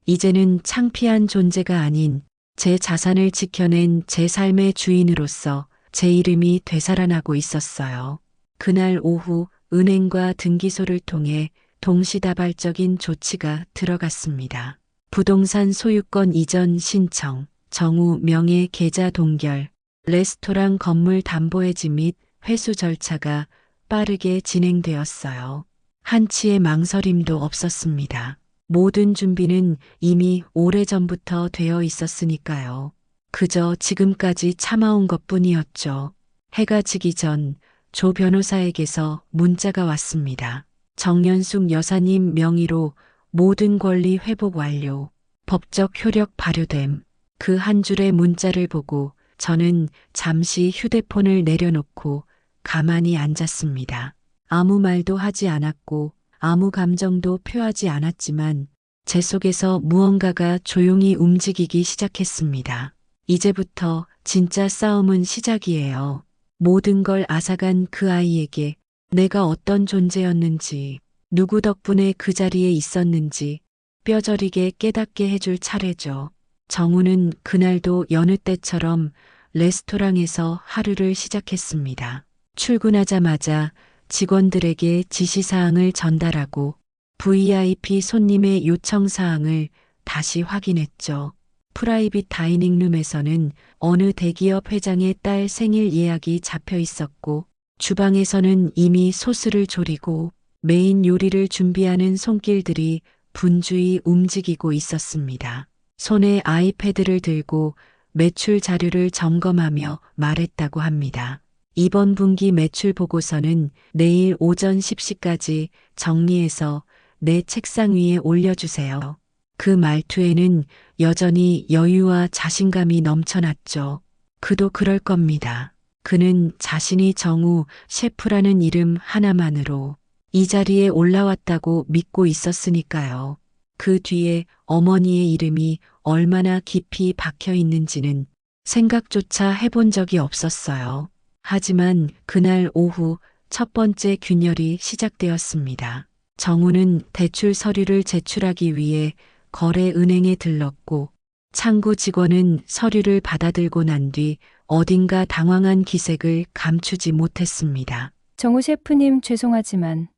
이제는 창피한 존재가 아닌 제 자산을 지켜낸 제 삶의 주인으로서 제 이름이 되살아나고 있었어요. 그날 오후 은행과 등기소를 통해 동시다발적인 조치가 들어갔습니다. 부동산 소유권 이전 신청, 정우 명의 계좌 동결, 레스토랑 건물 담보해지 및 회수 절차가 빠르게 진행되었어요. 한치의 망설임도 없었습니다. 모든 준비는 이미 오래전부터 되어 있었으니까요. 그저 지금까지 참아온 것뿐이었죠. 해가 지기 전 조 변호사에게서 문자가 왔습니다. 정연숙 여사님 명의로 모든 권리 회복 완료, 법적 효력 발효됨. 그 한 줄의 문자를 보고 저는 잠시 휴대폰을 내려놓고 가만히 앉았습니다. 아무 말도 하지 않았고 아무 감정도 표하지 않았지만 제 속에서 무언가가 조용히 움직이기 시작했습니다. 이제부터 진짜 싸움은 시작이에요. 모든 걸 앗아간 그 아이에게 내가 어떤 존재였는지, 누구 덕분에 그 자리에 있었는지 뼈저리게 깨닫게 해줄 차례죠. 정우는 그날도 여느 때처럼 레스토랑에서 하루를 시작했습니다. 출근하자마자 직원들에게 지시사항을 전달하고 VIP 손님의 요청사항을 다시 확인했죠. 프라이빗 다이닝룸에서는 어느 대기업 회장의 딸 생일 예약이 잡혀 있었고 주방에서는 이미 소스를 졸이고 메인 요리를 준비하는 손길들이 분주히 움직이고 있었습니다. 손에 아이패드를 들고 매출 자료를 점검하며 말했다고 합니다. 이번 분기 매출 보고서는 내일 오전 10시까지 정리해서 내 책상 위에 올려주세요. 그 말투에는 여전히 여유와 자신감이 넘쳐났죠. 그도 그럴 겁니다. 그는 자신이 정우 셰프라는 이름 하나만으로 이 자리에 올라왔다고 믿고 있었으니까요. 그 뒤에 어머니의 이름이 얼마나 깊이 박혀 있는지는 생각조차 해본 적이 없었어요. 하지만 그날 오후 첫 번째 균열이 시작되었습니다. 정우는 대출 서류를 제출하기 위해 거래은행에 들렀고 창구 직원은 서류를 받아들고 난 뒤 어딘가 당황한 기색을 감추지 못했습니다. 정우 셰프님 죄송하지만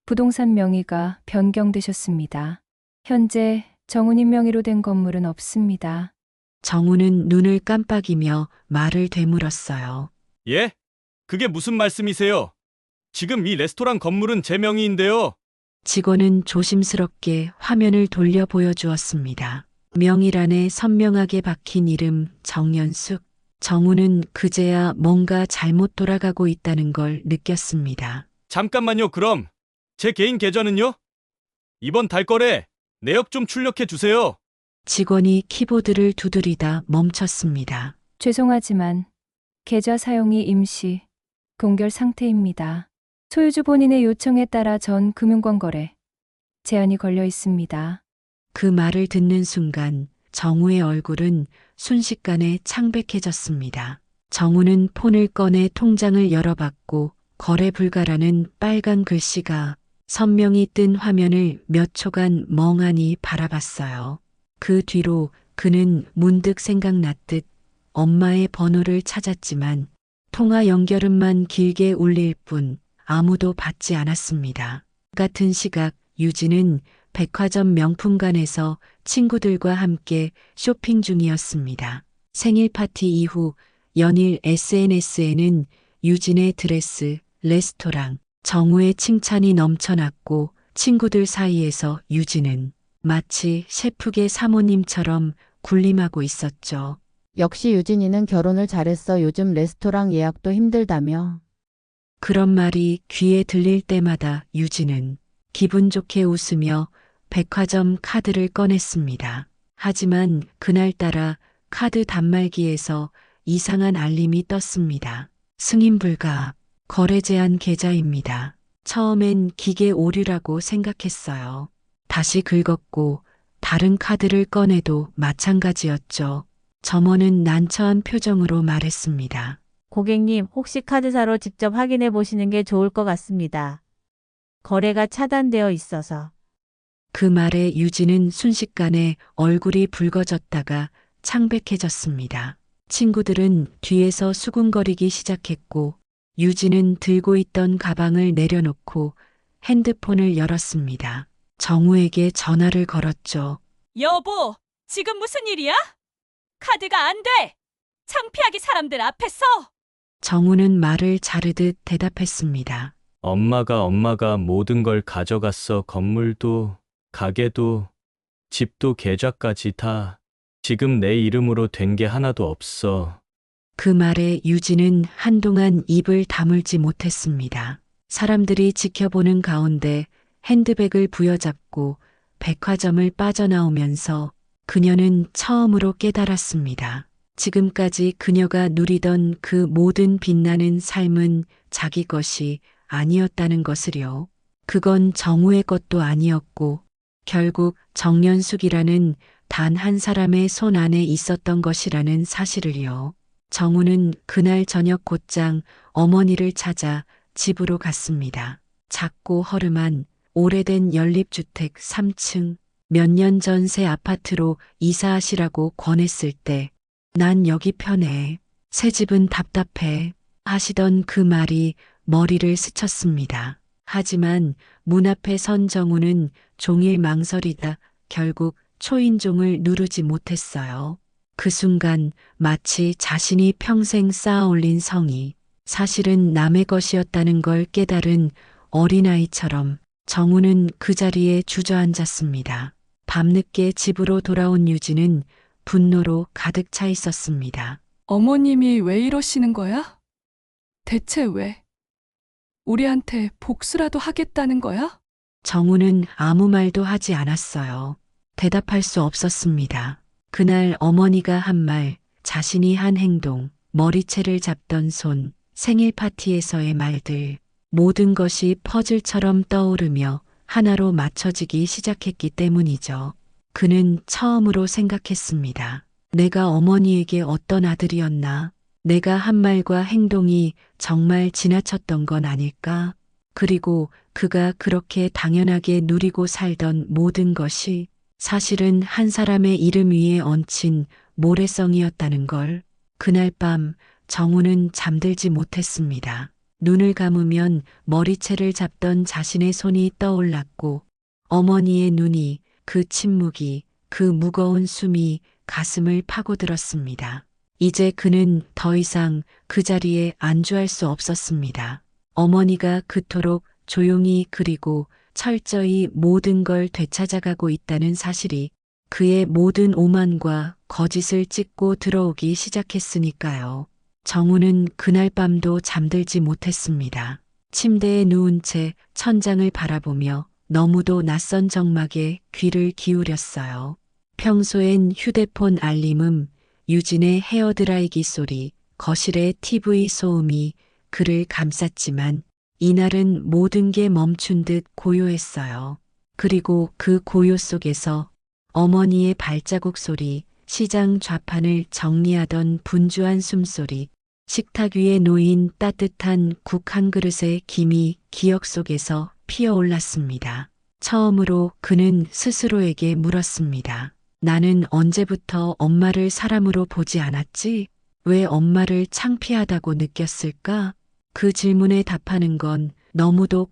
부동산 명의가 변경되셨습니다. 현재 정우님 명의로 된 건물은 없습니다. 정우는 눈을 깜빡이며 말을 되물었어요. 예? 그게 무슨 말씀이세요? 지금 이 레스토랑 건물은 제 명의인데요. 직원은 조심스럽게 화면을 돌려 보여주었습니다. 명의란에 선명하게 박힌 이름 정연숙. 정우는 그제야 뭔가 잘못 돌아가고 있다는 걸 느꼈습니다. 잠깐만요, 그럼. 제 개인 계좌는요? 이번 달 거래 내역 좀 출력해 주세요. 직원이 키보드를 두드리다 멈췄습니다. 죄송하지만 계좌 사용이 임시 동결 상태입니다. 소유주 본인의 요청에 따라 전 금융권 거래 제한이 걸려 있습니다. 그 말을 듣는 순간 정우의 얼굴은 순식간에 창백해졌습니다. 정우는 폰을 꺼내 통장을 열어봤고 거래 불가라는 빨간 글씨가 선명히 뜬 화면을 몇 초간 멍하니 바라봤어요. 그 뒤로 그는 문득 생각났듯 엄마의 번호를 찾았지만 통화 연결음만 길게 울릴 뿐 아무도 받지 않았습니다. 같은 시각 유진은 백화점 명품관에서 친구들과 함께 쇼핑 중이었습니다. 생일 파티 이후 연일 SNS에는 유진의 드레스, 레스토랑, 정우의 칭찬이 넘쳐났고 친구들 사이에서 유진은 마치 셰프계 사모님처럼 군림하고 있었죠. 역시 유진이는 결혼을 잘했어. 요즘 레스토랑 예약도 힘들다며. 그런 말이 귀에 들릴 때마다 유진은 기분 좋게 웃으며 백화점 카드를 꺼냈습니다. 하지만 그날따라 카드 단말기에서 이상한 알림이 떴습니다. 승인 불가, 거래 제한 계좌입니다. 처음엔 기계 오류라고 생각했어요. 다시 긁었고 다른 카드를 꺼내도 마찬가지였죠. 점원은 난처한 표정으로 말했습니다. 고객님, 혹시 카드사로 직접 확인해 보시는 게 좋을 것 같습니다. 거래가 차단되어 있어서. 그 말에 유진은 순식간에 얼굴이 붉어졌다가 창백해졌습니다. 친구들은 뒤에서 수군거리기 시작했고 유진은 들고 있던 가방을 내려놓고 핸드폰을 열었습니다. 정우에게 전화를 걸었죠. 여보, 지금 무슨 일이야? 카드가 안 돼! 창피하게 사람들 앞에서! 정우는 말을 자르듯 대답했습니다. 엄마가 모든 걸 가져갔어. 건물도, 가게도, 집도 계좌까지 다. 지금 내 이름으로 된 게 하나도 없어. 그 말에 유진은 한동안 입을 다물지 못했습니다. 사람들이 지켜보는 가운데 핸드백을 부여잡고 백화점을 빠져나오면서 그녀는 처음으로 깨달았습니다. 지금까지 그녀가 누리던 그 모든 빛나는 삶은 자기 것이 아니었다는 것을요. 그건 정우의 것도 아니었고 결국 정연숙이라는 단 한 사람의 손 안에 있었던 것이라는 사실을요. 정우는 그날 저녁 곧장 어머니를 찾아 집으로 갔습니다. 작고 허름한 오래된 연립주택 3층 몇 년 전 새 아파트로 이사하시라고 권했을 때 난 여기 편해. 새 집은 답답해. 하시던 그 말이 머리를 스쳤습니다. 하지만 문 앞에 선 정우는 종일 망설이다 결국 초인종을 누르지 못했어요. 그 순간 마치 자신이 평생 쌓아올린 성이 사실은 남의 것이었다는 걸 깨달은 어린아이처럼 정우는 그 자리에 주저앉았습니다. 밤늦게 집으로 돌아온 유진은 분노로 가득 차 있었습니다. 어머님이 왜 이러시는 거야? 대체 왜? 우리한테 복수라도 하겠다는 거야? 정우는 아무 말도 하지 않았어요. 대답할 수 없었습니다. 그날 어머니가 한 말, 자신이 한 행동, 머리채를 잡던 손, 생일 파티에서의 말들, 모든 것이 퍼즐처럼 떠오르며 하나로 맞춰지기 시작했기 때문이죠. 그는 처음으로 생각했습니다. 내가 어머니에게 어떤 아들이었나? 내가 한 말과 행동이 정말 지나쳤던 건 아닐까? 그리고 그가 그렇게 당연하게 누리고 살던 모든 것이 사실은 한 사람의 이름 위에 얹힌 모래성이었다는 걸. 그날 밤 정우는 잠들지 못했습니다. 눈을 감으면 머리채를 잡던 자신의 손이 떠올랐고 어머니의 눈이, 그 침묵이, 그 무거운 숨이 가슴을 파고들었습니다. 이제 그는 더 이상 그 자리에 안주할 수 없었습니다. 어머니가 그토록 조용히 그리고 철저히 모든 걸 되찾아가고 있다는 사실이 그의 모든 오만과 거짓을 찢고 들어오기 시작했으니까요. 정우는 그날 밤도 잠들지 못했습니다. 침대에 누운 채 천장을 바라보며 너무도 낯선 정막에 귀를 기울였어요. 평소엔 휴대폰 알림음, 유진의 헤어드라이기 소리, 거실의 TV 소음이 그를 감쌌지만 이날은 모든 게 멈춘 듯 고요했어요. 그리고 그 고요 속에서 어머니의 발자국 소리, 시장 좌판을 정리하던 분주한 숨소리, 식탁 위에 놓인 따뜻한 국 한 그릇의 김이 기억 속에서 피어올랐습니다. 처음으로 그는 스스로에게 물었습니다. 나는 언제부터 엄마를 사람으로 보지 않았지? 왜 엄마를 창피하다고 느꼈을까? 그 질문에 답하는 건 너무도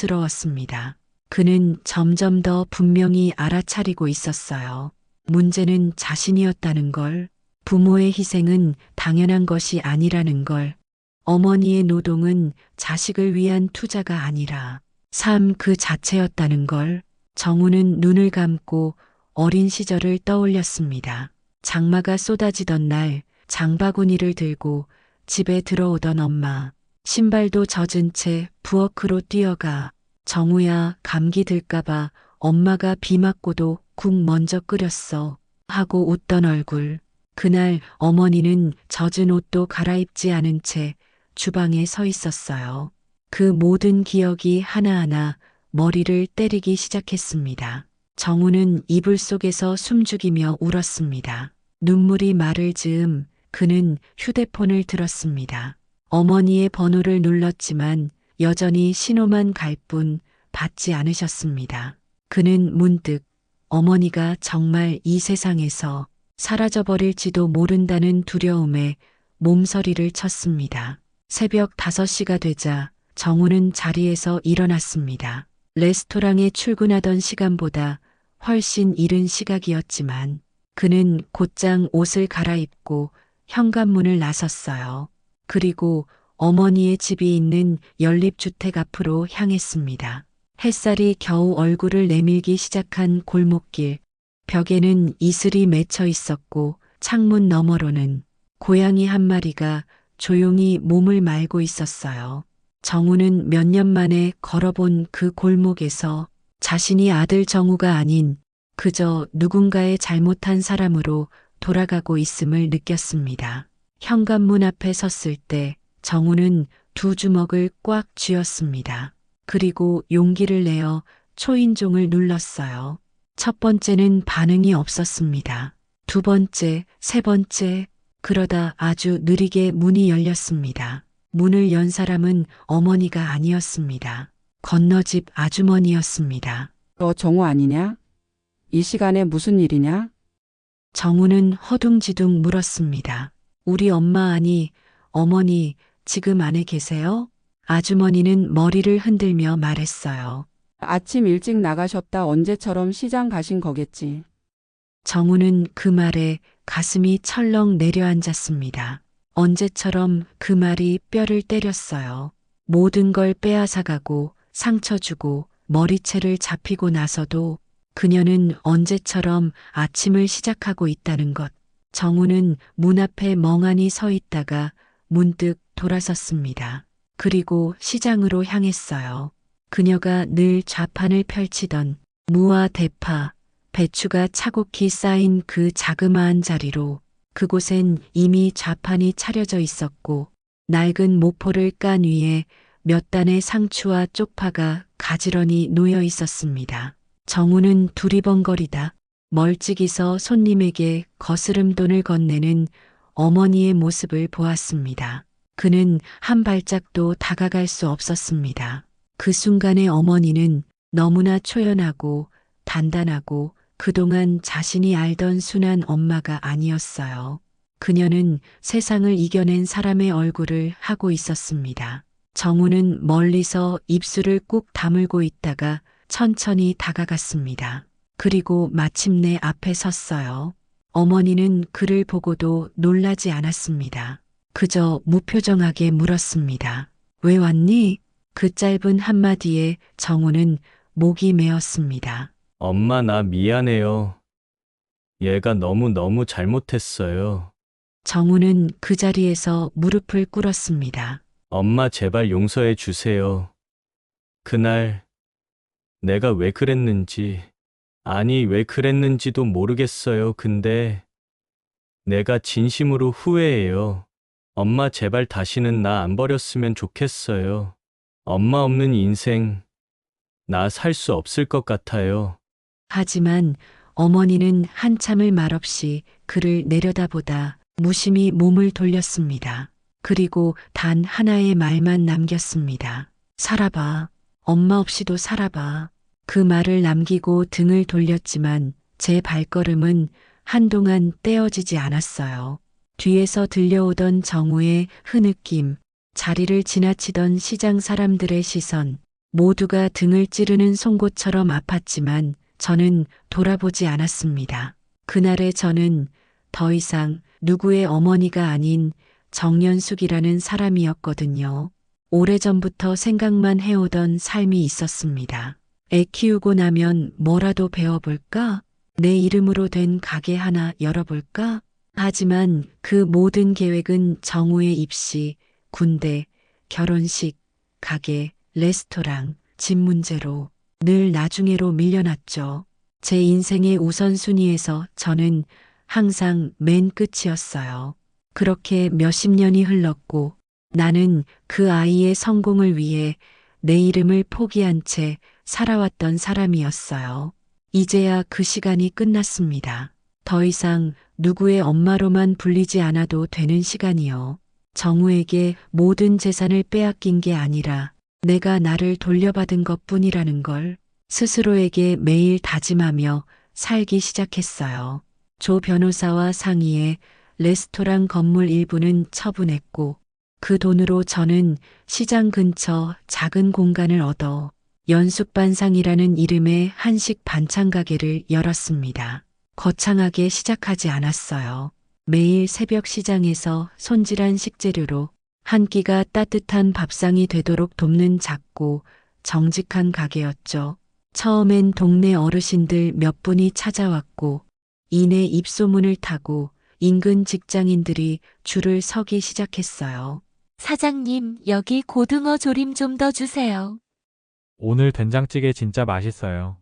고통스러웠습니다. 그는 점점 더 분명히 알아차리고 있었어요. 문제는 자신이었다는 걸, 부모의 희생은 당연한 것이 아니라는 걸, 어머니의 노동은 자식을 위한 투자가 아니라 삶 그 자체였다는 걸. 정우는 눈을 감고 어린 시절을 떠올렸습니다. 장마가 쏟아지던 날 장바구니를 들고 집에 들어오던 엄마, 신발도 젖은 채 부엌으로 뛰어가 정우야 감기 들까봐 엄마가 비 맞고도 국 먼저 끓였어 하고 웃던 얼굴. 그날 어머니는 젖은 옷도 갈아입지 않은 채 주방에 서 있었어요. 그 모든 기억이 하나하나 머리를 때리기 시작했습니다. 정우는 이불 속에서 숨죽이며 울었습니다. 눈물이 말을 즈음 그는 휴대폰을 들었습니다. 어머니의 번호를 눌렀지만 여전히 신호만 갈 뿐 받지 않으셨습니다. 그는 문득 어머니가 정말 이 세상에서 사라져버릴지도 모른다는 두려움에 몸서리를 쳤습니다. 새벽 5시가 되자 정우는 자리에서 일어났습니다. 레스토랑에 출근하던 시간보다 훨씬 이른 시각이었지만 그는 곧장 옷을 갈아입고 현관문을 나섰어요. 그리고 어머니의 집이 있는 연립주택 앞으로 향했습니다. 햇살이 겨우 얼굴을 내밀기 시작한 골목길, 벽에는 이슬이 맺혀 있었고 창문 너머로는 고양이 한 마리가 조용히 몸을 말고 있었어요. 정우는 몇 년 만에 걸어본 그 골목에서 자신이 아들 정우가 아닌 그저 누군가의 잘못한 사람으로 돌아가고 있음을 느꼈습니다. 현관문 앞에 섰을 때 정우는 두 주먹을 꽉 쥐었습니다. 그리고 용기를 내어 초인종을 눌렀어요. 첫 번째는 반응이 없었습니다. 두 번째, 세 번째, 그러다 아주 느리게 문이 열렸습니다. 문을 연 사람은 어머니가 아니었습니다. 건너집 아주머니였습니다. 너 정우 아니냐? 이 시간에 무슨 일이냐? 정우는 허둥지둥 물었습니다. 우리 엄마 아니, 어머니 지금 안에 계세요? 아주머니는 머리를 흔들며 말했어요. 아침 일찍 나가셨다 언제처럼 시장 가신 거겠지. 정우는 그 말에 가슴이 철렁 내려앉았습니다. 언제처럼 그 말이 뼈를 때렸어요. 모든 걸 빼앗아가고 상처 주고 머리채를 잡히고 나서도 그녀는 언제처럼 아침을 시작하고 있다는 것. 정우는 문 앞에 멍하니 서 있다가 문득 돌아섰습니다. 그리고 시장으로 향했어요. 그녀가 늘 좌판을 펼치던 무와 대파, 배추가 차곡히 쌓인 그 자그마한 자리로 그곳엔 이미 좌판이 차려져 있었고 낡은 모포를 깐 위에 몇 단의 상추와 쪽파가 가지런히 놓여 있었습니다. 정우는 두리번거리다 멀찍이 서 손님에게 거스름 돈을 건네는 어머니의 모습을 보았습니다. 그는 한 발짝도 다가갈 수 없었습니다. 그 순간에 어머니는 너무나 초연하고 단단하고 그동안 자신이 알던 순한 엄마가 아니었어요. 그녀는 세상을 이겨낸 사람의 얼굴을 하고 있었습니다. 정우는 멀리서 입술을 꾹 다물고 있다가 천천히 다가갔습니다. 그리고 마침내 앞에 섰어요. 어머니는 그를 보고도 놀라지 않았습니다. 그저 무표정하게 물었습니다. 왜 왔니? 그 짧은 한마디에 정우는 목이 메었습니다. 엄마, 나 미안해요. 얘가 너무너무 잘못했어요. 정우는 그 자리에서 무릎을 꿇었습니다. 엄마, 제발 용서해 주세요. 그날 내가 왜 그랬는지, 아니 왜 그랬는지도 모르겠어요. 근데 내가 진심으로 후회해요. 엄마, 제발 다시는 나 안 버렸으면 좋겠어요. 엄마 없는 인생 나 살 수 없을 것 같아요. 하지만 어머니는 한참을 말없이 그를 내려다보다 무심히 몸을 돌렸습니다. 그리고 단 하나의 말만 남겼습니다. 살아봐. 엄마 없이도 살아봐. 그 말을 남기고 등을 돌렸지만 제 발걸음은 한동안 떼어지지 않았어요. 뒤에서 들려오던 정우의 흐느낌, 자리를 지나치던 시장 사람들의 시선, 모두가 등을 찌르는 송곳처럼 아팠지만 저는 돌아보지 않았습니다. 그날의 저는 더 이상 누구의 어머니가 아닌 정연숙이라는 사람이었거든요. 오래전부터 생각만 해오던 삶이 있었습니다. 애 키우고 나면 뭐라도 배워볼까? 내 이름으로 된 가게 하나 열어볼까? 하지만 그 모든 계획은 정우의 입시, 군대, 결혼식, 가게, 레스토랑, 집 문제로 늘 나중에로 밀려났죠. 제 인생의 우선순위에서 저는 항상 맨 끝이었어요. 그렇게 몇십 년이 흘렀고 나는 그 아이의 성공을 위해 내 이름을 포기한 채 살아왔던 사람이었어요. 이제야 그 시간이 끝났습니다. 더 이상 누구의 엄마로만 불리지 않아도 되는 시간이요. 정우에게 모든 재산을 빼앗긴 게 아니라 내가 나를 돌려받은 것뿐이라는 걸 스스로에게 매일 다짐하며 살기 시작했어요. 조 변호사와 상의해 레스토랑 건물 일부는 처분했고 그 돈으로 저는 시장 근처 작은 공간을 얻어 연숙반상이라는 이름의 한식 반찬 가게를 열었습니다. 거창하게 시작하지 않았어요. 매일 새벽 시장에서 손질한 식재료로 한 끼가 따뜻한 밥상이 되도록 돕는 작고 정직한 가게였죠. 처음엔 동네 어르신들 몇 분이 찾아왔고 이내 입소문을 타고 인근 직장인들이 줄을 서기 시작했어요. 사장님, 여기 고등어 조림 좀 더 주세요. 오늘 된장찌개 진짜 맛있어요.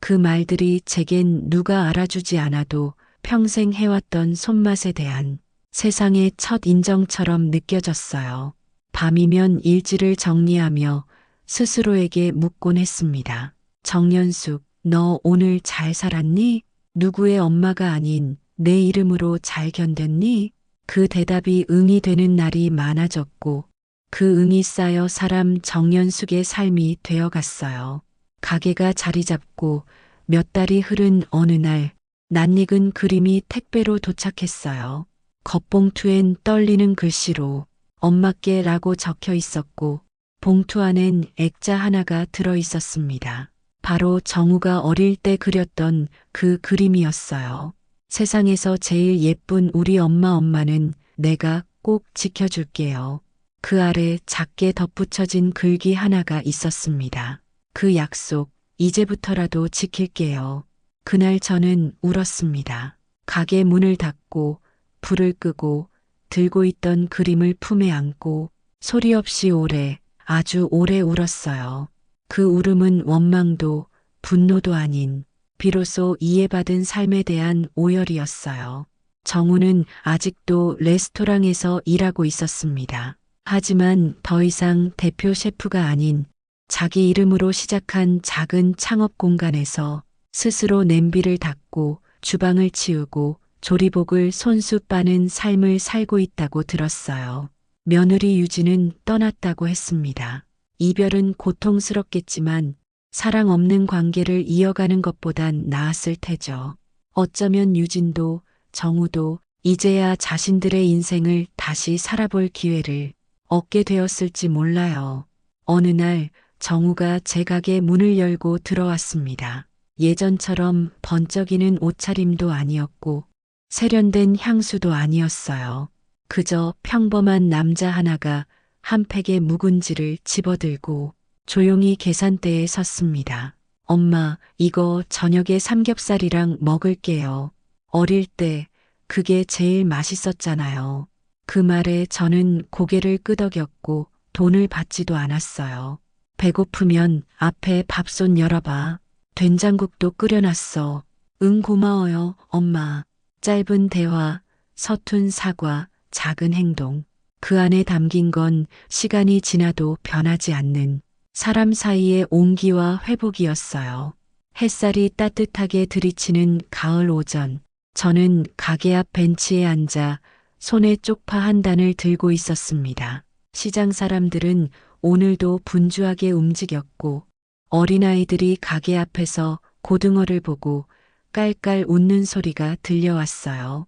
그 말들이 제겐 누가 알아주지 않아도 평생 해왔던 손맛에 대한 세상의 첫 인정처럼 느껴졌어요. 밤이면 일지를 정리하며 스스로에게 묻곤 했습니다. 정연숙, 너 오늘 잘 살았니? 누구의 엄마가 아닌 내 이름으로 잘 견뎠니? 그 대답이 응이 되는 날이 많아졌고 그 응이 쌓여 사람 정연숙의 삶이 되어갔어요. 가게가 자리 잡고 몇 달이 흐른 어느 날 낯익은 그림이 택배로 도착했어요. 겉봉투엔 떨리는 글씨로 엄마께라고 적혀 있었고 봉투 안엔 액자 하나가 들어 있었습니다. 바로 정우가 어릴 때 그렸던 그 그림이었어요. 세상에서 제일 예쁜 우리 엄마는 내가 꼭 지켜줄게요. 그 아래 작게 덧붙여진 글귀 하나가 있었습니다. 그 약속, 이제부터라도 지킬게요. 그날 저는 울었습니다. 가게 문을 닫고 불을 끄고 들고 있던 그림을 품에 안고 소리 없이 오래, 아주 오래 울었어요. 그 울음은 원망도 분노도 아닌 비로소 이해받은 삶에 대한 오열이었어요. 정우는 아직도 레스토랑에서 일하고 있었습니다. 하지만 더 이상 대표 셰프가 아닌 자기 이름으로 시작한 작은 창업 공간에서 스스로 냄비를 닦고 주방을 치우고 조리복을 손수 빠는 삶을 살고 있다고 들었어요. 며느리 유지는 떠났다고 했습니다. 이별은 고통스럽겠지만 사랑 없는 관계를 이어가는 것보단 나았을 테죠. 어쩌면 유진도 정우도 이제야 자신들의 인생을 다시 살아볼 기회를 얻게 되었을지 몰라요. 어느 날 정우가 제 가게 문을 열고 들어왔습니다. 예전처럼 번쩍이는 옷차림도 아니었고 세련된 향수도 아니었어요. 그저 평범한 남자 하나가 한 팩의 묵은지를 집어들고 조용히 계산대에 섰습니다. 엄마, 이거 저녁에 삼겹살이랑 먹을게요. 어릴 때 그게 제일 맛있었잖아요. 그 말에 저는 고개를 끄덕였고 돈을 받지도 않았어요. 배고프면 앞에 밥솥 열어봐. 된장국도 끓여놨어. 응, 고마워요, 엄마. 짧은 대화, 서툰 사과, 작은 행동. 그 안에 담긴 건 시간이 지나도 변하지 않는 사람 사이의 온기와 회복이었어요. 햇살이 따뜻하게 들이치는 가을 오전, 저는 가게 앞 벤치에 앉아 손에 쪽파 한 단을 들고 있었습니다. 시장 사람들은 오늘도 분주하게 움직였고 어린아이들이 가게 앞에서 고등어를 보고 깔깔 웃는 소리가 들려왔어요.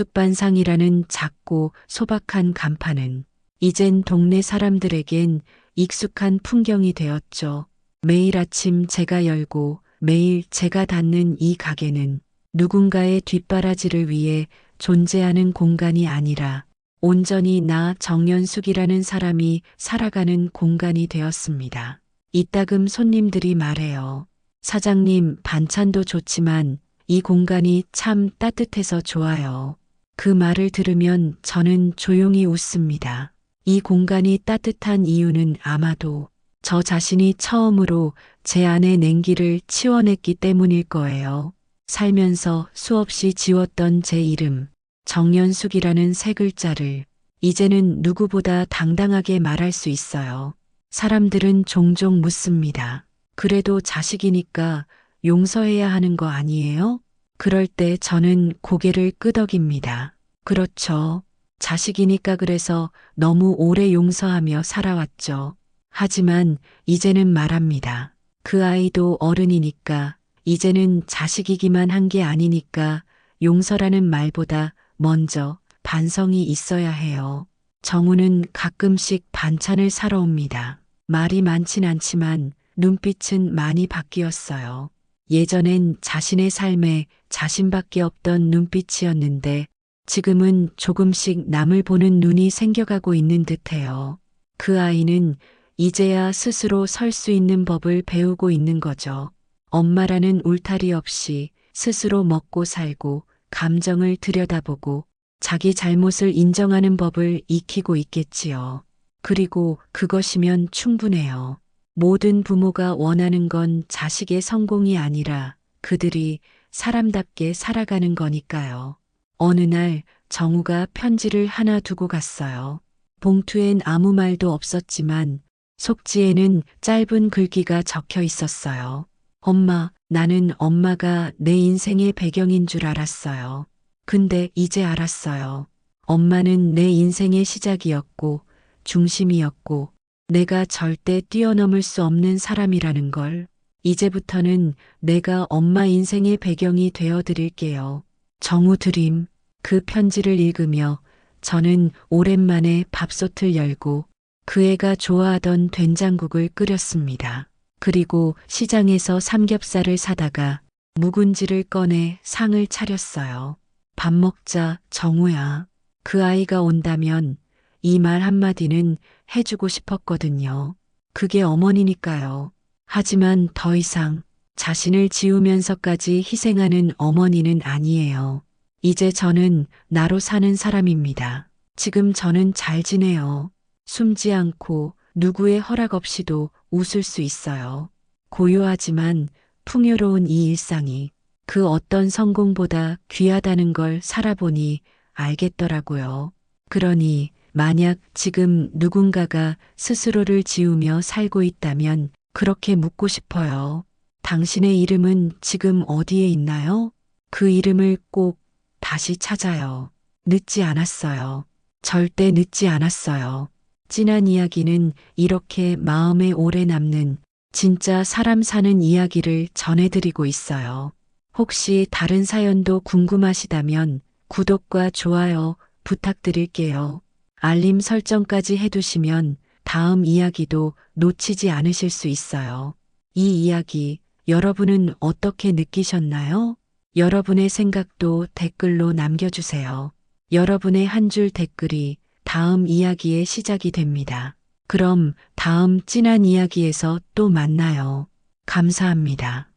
연숙반상이라는 작고 소박한 간판은 이젠 동네 사람들에겐 익숙한 풍경이 되었죠. 매일 아침 제가 열고 매일 제가 닫는 이 가게는 누군가의 뒷바라지를 위해 존재하는 공간이 아니라 온전히 나 정연숙이라는 사람이 살아가는 공간이 되었습니다. 이따금 손님들이 말해요. 사장님, 반찬도 좋지만 이 공간이 참 따뜻해서 좋아요. 그 말을 들으면 저는 조용히 웃습니다. 이 공간이 따뜻한 이유는 아마도 저 자신이 처음으로 제 안의 냉기를 치워냈기 때문일 거예요. 살면서 수없이 지웠던 제 이름, 정연숙이라는 세 글자를 이제는 누구보다 당당하게 말할 수 있어요. 사람들은 종종 묻습니다. 그래도 자식이니까 용서해야 하는 거 아니에요? 그럴 때 저는 고개를 끄덕입니다. 그렇죠. 자식이니까 그래서 너무 오래 용서하며 살아왔죠. 하지만 이제는 말합니다. 그 아이도 어른이니까, 이제는 자식이기만 한 게 아니니까 용서라는 말보다 먼저 반성이 있어야 해요. 정우는 가끔씩 반찬을 사러 옵니다. 말이 많진 않지만 눈빛은 많이 바뀌었어요. 예전엔 자신의 삶에 자신밖에 없던 눈빛이었는데 지금은 조금씩 남을 보는 눈이 생겨가고 있는 듯해요. 그 아이는 이제야 스스로 설 수 있는 법을 배우고 있는 거죠. 엄마라는 울타리 없이 스스로 먹고 살고 감정을 들여다보고 자기 잘못을 인정하는 법을 익히고 있겠지요. 그리고 그것이면 충분해요. 모든 부모가 원하는 건 자식의 성공이 아니라 그들이 사람답게 살아가는 거니까요. 어느 날 정우가 편지를 하나 두고 갔어요. 봉투엔 아무 말도 없었지만 속지에는 짧은 글귀가 적혀 있었어요. 엄마, 나는 엄마가 내 인생의 배경인 줄 알았어요. 근데 이제 알았어요. 엄마는 내 인생의 시작이었고 중심이었고 내가 절대 뛰어넘을 수 없는 사람이라는 걸. 이제부터는 내가 엄마 인생의 배경이 되어 드릴게요. 정우 드림. 그 편지를 읽으며 저는 오랜만에 밥솥을 열고 그 애가 좋아하던 된장국을 끓였습니다. 그리고 시장에서 삼겹살을 사다가 묵은지를 꺼내 상을 차렸어요. 밥 먹자, 정우야. 그 아이가 온다면 이 말 한마디는 해주고 싶었거든요. 그게 어머니니까요. 하지만 더 이상 자신을 지우면서까지 희생하는 어머니는 아니에요. 이제 저는 나로 사는 사람입니다. 지금 저는 잘 지내요. 숨지 않고 누구의 허락 없이도 웃을 수 있어요. 고요하지만 풍요로운 이 일상이 그 어떤 성공보다 귀하다는 걸 살아보니 알겠더라고요. 그러니 만약 지금 누군가가 스스로를 지우며 살고 있다면 그렇게 묻고 싶어요. 당신의 이름은 지금 어디에 있나요? 그 이름을 꼭 다시 찾아요. 늦지 않았어요. 절대 늦지 않았어요. 찐한 이야기는 이렇게 마음에 오래 남는 진짜 사람 사는 이야기를 전해드리고 있어요. 혹시 다른 사연도 궁금하시다면 구독과 좋아요 부탁드릴게요. 알림 설정까지 해두시면 다음 이야기도 놓치지 않으실 수 있어요. 이 이야기 여러분은 어떻게 느끼셨나요? 여러분의 생각도 댓글로 남겨주세요. 여러분의 한 줄 댓글이 다음 이야기의 시작이 됩니다. 그럼 다음 찐한 이야기에서 또 만나요. 감사합니다.